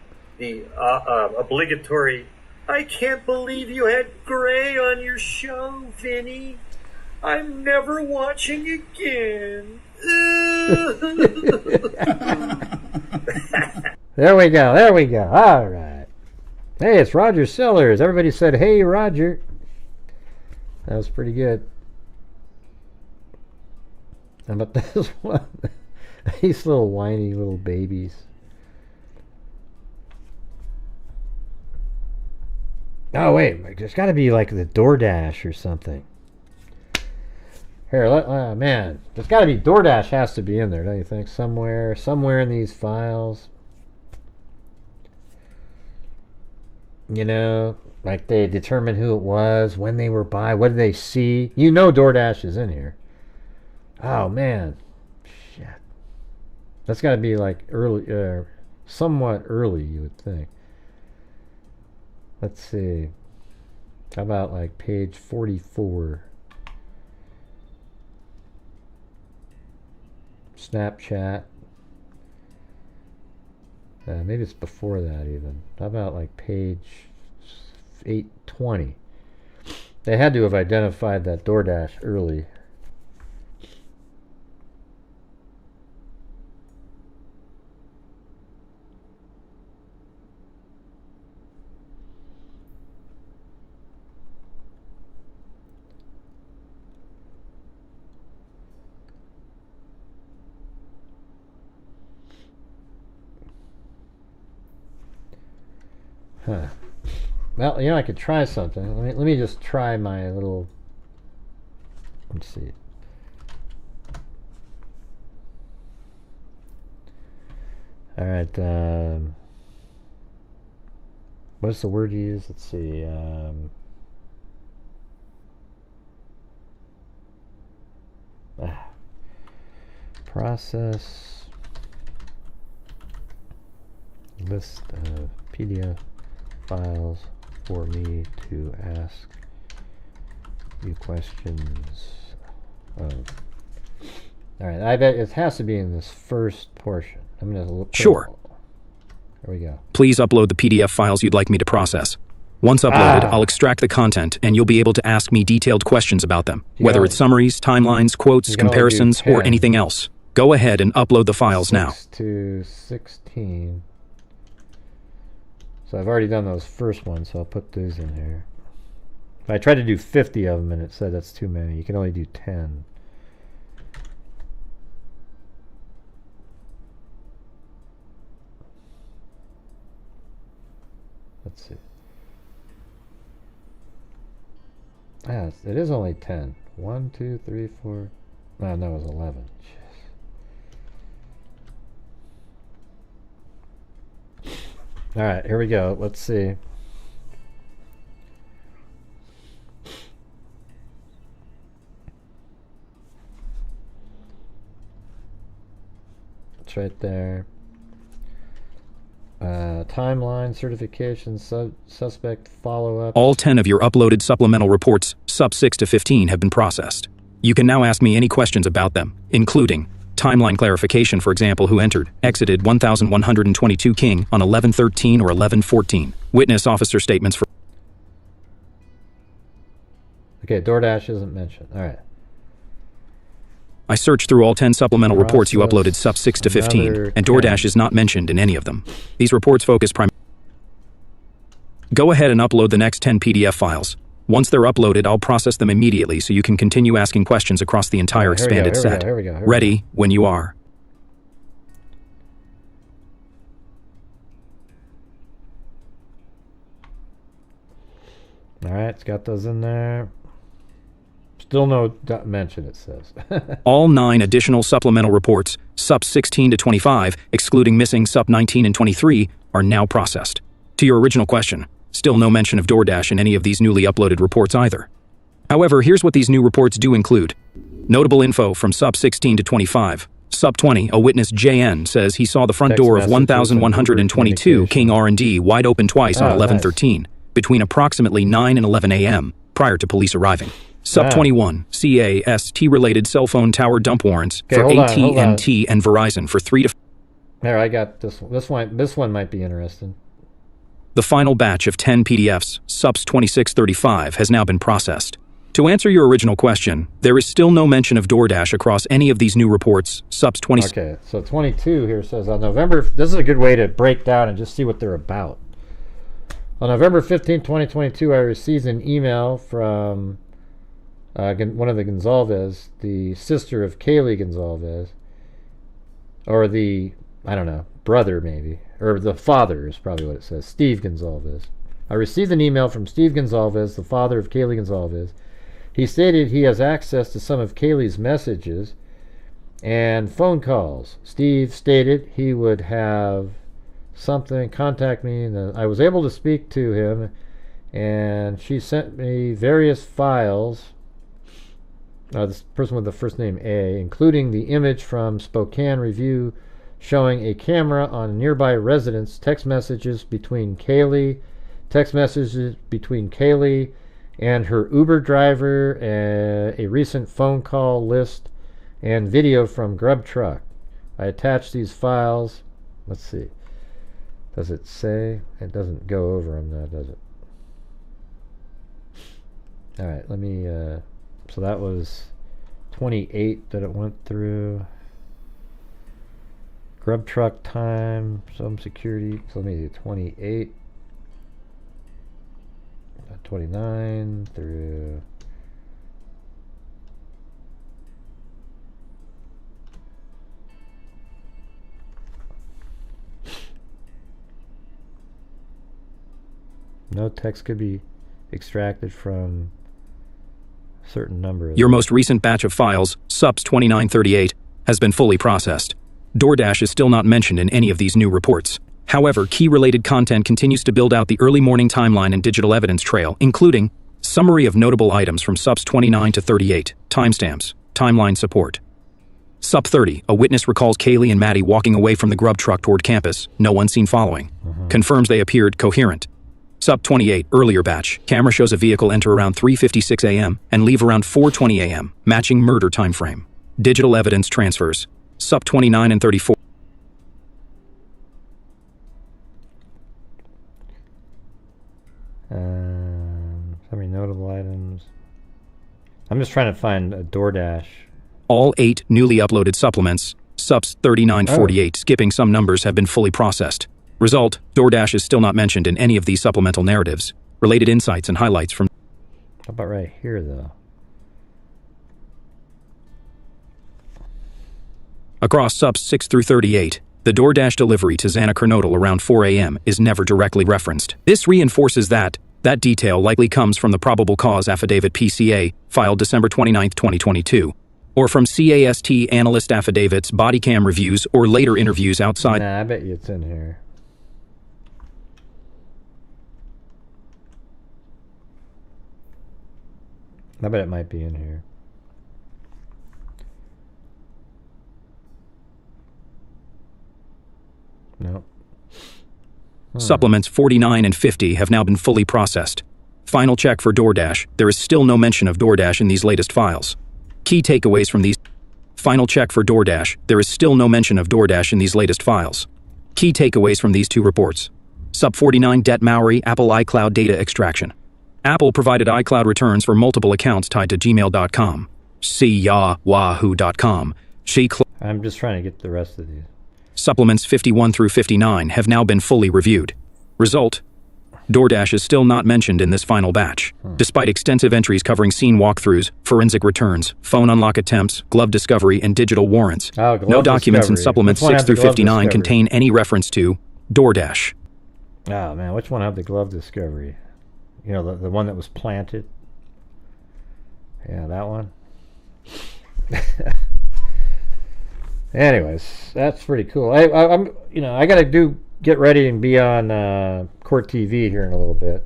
obligatory. I can't believe you had Gray on your show, Vinny. I'm never watching again.
There we go. All right. Hey, it's Roger Sellers. Everybody said, hey, Roger. That was pretty good. How about this one? These little whiny little babies. Oh, wait. There's got to be like the DoorDash or something. Here, man, there's got to be DoorDash has to be in there, don't you think? Somewhere in these files. You know, like they determine who it was, when they were by, what did they see? You know, DoorDash is in here. Oh man, shit. That's got to be like early, somewhat early, you would think. Let's see. How about like page 44? Snapchat. Maybe it's before that even. How about like page 820? They had to have identified that DoorDash early. Huh. Well, you know, I could try something. Let me just try my little... Let's see. All right. What's the word you use? Let's see. Process list of PDF files for me to ask you questions of. All right, I bet it has to be in this first portion. I'm gonna look.
Sure.
There we go.
Please upload the PDF files you'd like me to process. Once uploaded, I'll extract the content, and you'll be able to ask me detailed questions about them, whether it's summaries, timelines, quotes, comparisons, or anything else. Go ahead and upload the files now.
6 to 16. So I've already done those first ones, so I'll put those in here. If I tried to do 50 of them and it said that's too many, you can only do 10. Let's see. Ah, it is only 10. 1, 2, 3, 4. No, that was 11. All right, here we go. Let's see. It's right there. Timeline, certification, suspect follow-up.
All 10 of your uploaded supplemental reports, sub 6 to 15, have been processed. You can now ask me any questions about them, including timeline clarification, for example, who entered, exited 1122 King on 11/13 or 11/14. Witness officer statements for...
Okay, DoorDash isn't mentioned. All right.
I searched through all 10 supplemental reports you uploaded sub 6 to 15, and DoorDash is not mentioned in any of them. These reports focus primarily... Go ahead and upload the next 10 PDF files. Once they're uploaded, I'll process them immediately so you can continue asking questions across the entire expanded set. Ready when you are.
All right, it's got those in there. Still no mention, it says.
All 9 additional supplemental reports, sub 16 to 25, excluding missing sub 19 and 23, are now processed. To your original question, still no mention of DoorDash in any of these newly uploaded reports either. However, here's what these new reports do include. Notable info from sub 16 to 25. Sub 20, a witness JN says he saw the front door of 1122 King R&D wide open twice on 11/13, between approximately 9 and 11 a.m., prior to police arriving. Sub 21, CAST-related cell phone tower dump warrants for AT&T and Verizon for 3 to...
There, I got this one. This one might be interesting.
The final batch of 10 PDFs, subs 2635, has now been processed. To answer your original question, there is still no mention of DoorDash across any of these new reports, subs 20...
Okay, so 22 here says on November... This is a good way to break down and just see what they're about. On November 15, 2022, I received an email from one of the Goncalves, the sister of Kaylee Goncalves, or the, I don't know, brother maybe, or the father is probably what it says, Steve Goncalves. I received an email from Steve Goncalves, the father of Kaylee Goncalves. He stated he has access to some of Kaylee's messages and phone calls. Steve stated he would have something contact me, and I was able to speak to him, and she sent me various files. This person with the first name A, including the image from Spokane Review showing a camera on a nearby residence, text messages between Kaylee and her Uber driver, a recent phone call list, and video from Grub Truck. I attached these files. Let's see. Does it say? It doesn't go over them now, does it? Alright, let me... so that was 28 that it went through. Grub Truck time, some security. So let me do 28. 29 through... No text could be extracted from a certain number of...
Your most recent batch of files, SUPS 2938, has been fully processed. DoorDash is still not mentioned in any of these new reports. However, key-related content continues to build out the early morning timeline and digital evidence trail, including summary of notable items from SUPS 29 to 38, timestamps, timeline support. SUP 30, a witness recalls Kaylee and Maddie walking away from the Grub Truck toward campus, no one seen following. Confirms they appeared coherent. SUP 28, earlier batch, camera shows a vehicle enter around 3:56 a.m. and leave around 4:20 a.m., matching murder time frame. Digital evidence transfers. SUP 29 and 34.
Summary notable items. I'm just trying to find a DoorDash.
All 8 newly uploaded supplements, SUPS 3948, skipping some numbers, have been fully processed. Result, DoorDash is still not mentioned in any of these supplemental narratives. Related insights and highlights from...
How about right here, though?
Across SUPS 6 through 38, the DoorDash delivery to Xana Kernodle around 4 a.m. is never directly referenced. This reinforces that detail likely comes from the probable cause affidavit PCA, filed December 29, 2022, or from CAST analyst affidavits, body cam reviews, or later interviews outside...
Nah, I bet you it's in here. I bet it might be in here. No.
Supplements 49 and 50 have now been fully processed. Final check for DoorDash. There is still no mention of DoorDash in these latest files. Key takeaways from these... Final check for DoorDash. There is still no mention of DoorDash in these latest files. Key takeaways from these two reports. Sub 49 Det Maori Apple iCloud data extraction. Apple provided iCloud returns for multiple accounts tied to gmail.com. Wahoo.com.
I'm just trying to get the rest of these.
Supplements 51 through 59 have now been fully reviewed. Result, DoorDash is still not mentioned in this final batch, despite extensive entries covering scene walkthroughs, forensic returns, phone unlock attempts, glove discovery, and digital warrants. No documents in supplements 6 through 59 contain any reference to DoorDash.
Oh man, which one had the glove discovery? You know, the one that was planted? Yeah, that one. Anyways, that's pretty cool. I'm, you know, I gotta get ready and be on Court TV here in a little bit.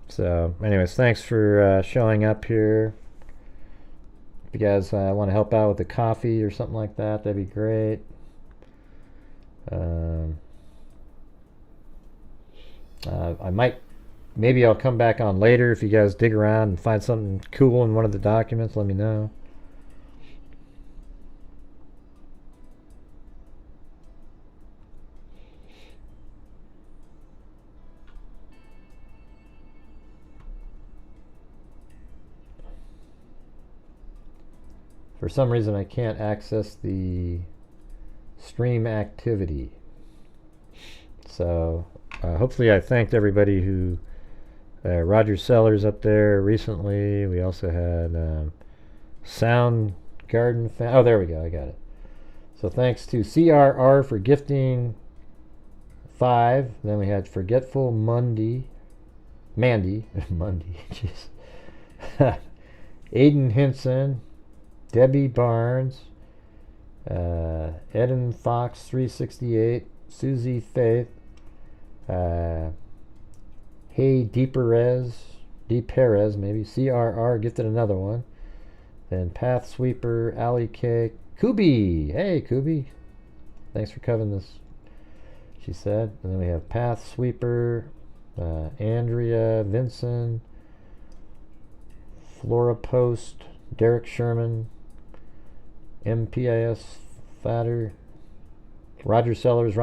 So, anyways, thanks for showing up here. If you guys want to help out with the coffee or something like that, that'd be great. Maybe I'll come back on later if you guys dig around and find something cool in one of the documents. Let me know. For some reason, I can't access the stream activity. So, hopefully I thanked everybody who... Roger Sellers up there recently. We also had Soundgarden fan. Oh, there we go. I got it. So thanks to CRR for gifting 5. Then we had Forgetful Monday. Mandy. Mundy. Jeez. Aiden Hinson. Debbie Barnes. Eden Fox 368. Susie Faith. Hey D Perez maybe. CRR gifted another one. Then Path Sweeper, Alley Cake, Kubi. Hey Kubi, thanks for covering this, she said. And then we have Path Sweeper, Andrea Vinson, Flora Post, Derek Sherman, MPIS Fatter, Roger Sellers,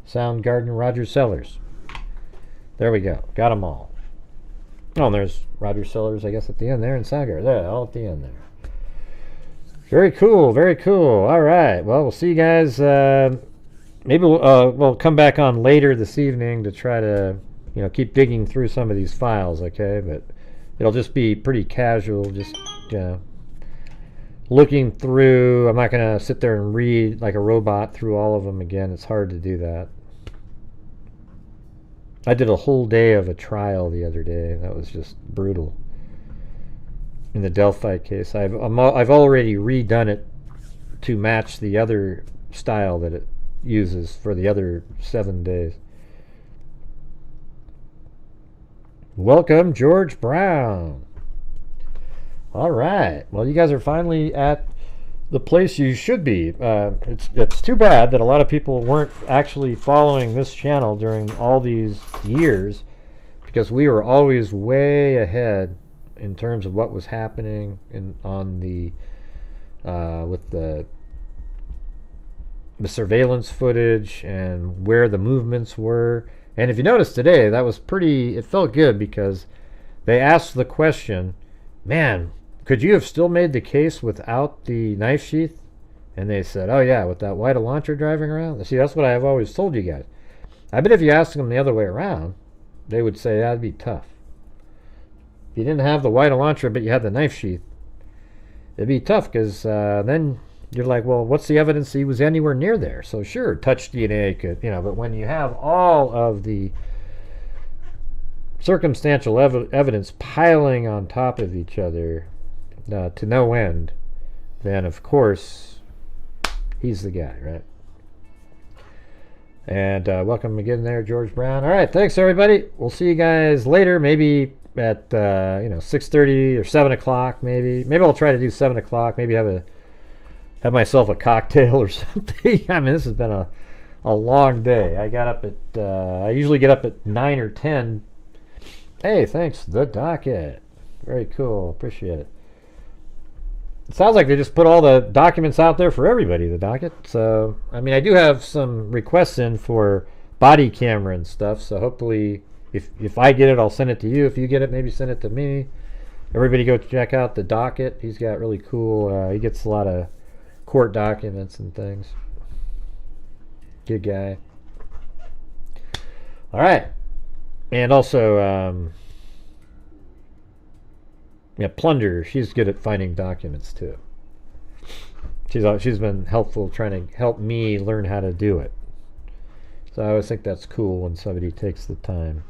Sound Garden, Roger Sellers. There we go. Got them all. Oh, and there's Roger Sellers, I guess, at the end there, and Soundgarden. There, all at the end there. Very cool. Very cool. All right. Well, we'll see you guys. Maybe we'll come back on later this evening to try to, keep digging through some of these files, okay? But it'll just be pretty casual, just, looking through. I'm not going to sit there and read like a robot through all of them again. It's hard to do that. I did a whole day of a trial the other day. That was just brutal. In the Delphi case, I've already redone it to match the other style that it uses for the other 7 days. Welcome, George Brown. All right. Well, you guys are finally at the place you should be. It's too bad that a lot of people weren't actually following this channel during all these years, because we were always way ahead in terms of what was happening with the surveillance footage and where the movements were. And if you notice today, that was it felt good, because they asked the question, man, could you have still made the case without the knife sheath? And they said, oh yeah, with that white Elantra driving around. See, that's what I've always told you guys. I bet if you asked them the other way around, they would say that'd be tough. If you didn't have the white Elantra but you had the knife sheath, it'd be tough, because then you're like, well, what's the evidence he was anywhere near there? So sure, touch DNA could, but when you have all of the circumstantial evidence piling on top of each other to no end, then of course he's the guy, right? And welcome again there, George Brown. All right, thanks everybody. We'll see you guys later, maybe at 6:30 or 7 o'clock, maybe I'll try to do 7 o'clock, maybe have myself a cocktail or something. I mean, this has been a long day. I got up at I usually get up at 9 or 10. Hey, thanks, The Docket. Very cool, appreciate it. It sounds like they just put all the documents out there for everybody, The Docket. So, I mean, I do have some requests in for body camera and stuff, so hopefully if I get it, I'll send it to you. If you get it, maybe send it to me. Everybody go check out The Docket. He's got really cool, he gets a lot of court documents and things. Good guy. All right. And also, Plunder, she's good at finding documents too. She's been helpful trying to help me learn how to do it. So I always think that's cool when somebody takes the time.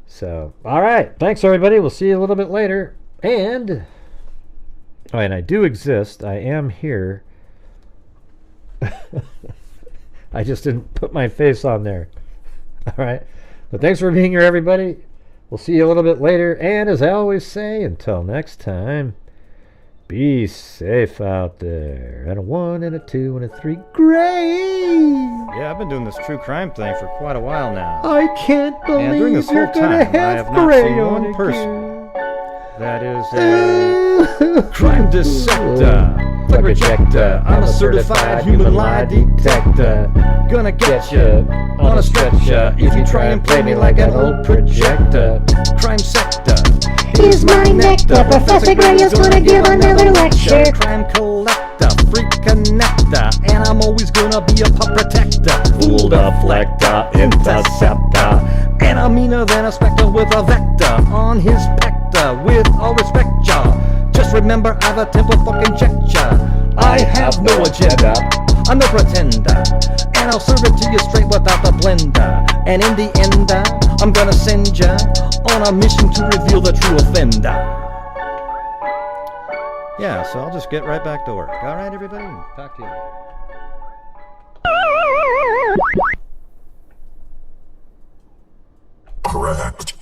So, all right. Thanks, everybody. We'll see you a little bit later. And I do exist. I am here. I just didn't put my face on there. All right. But thanks for being here, everybody. We'll see you a little bit later. And as I always say, until next time, be safe out there. And a 1 and a 2 and a 3. Great!
Yeah, I've been doing this true crime thing for quite a while now.
I can't believe
and during this
you're
whole time,
gonna have
I have not seen
Gray
one
on
person that is a crime dissector,
Fuck
plug rejector. I'm a certified human lie detector. Gonna get ya on a stretcher if you try and play me like an old projector. Crime sector.
Here's my nectar. Professor Gray is gonna give another lecture.
Crime collector, freak connector, and I'm always gonna be a pup protector. Fool deflector, interceptor, and I'm meaner than a spectre with a vector on his pector. With all respect, y'all, just remember I've a temple fucking check ya. I have no agenda, I'm no pretender, and I'll serve it to you straight without the blender. And in the end, I'm gonna send ya on a mission to reveal the true offender. Yeah, so I'll just get right back to work. All right, everybody? Talk to you later.
Correct.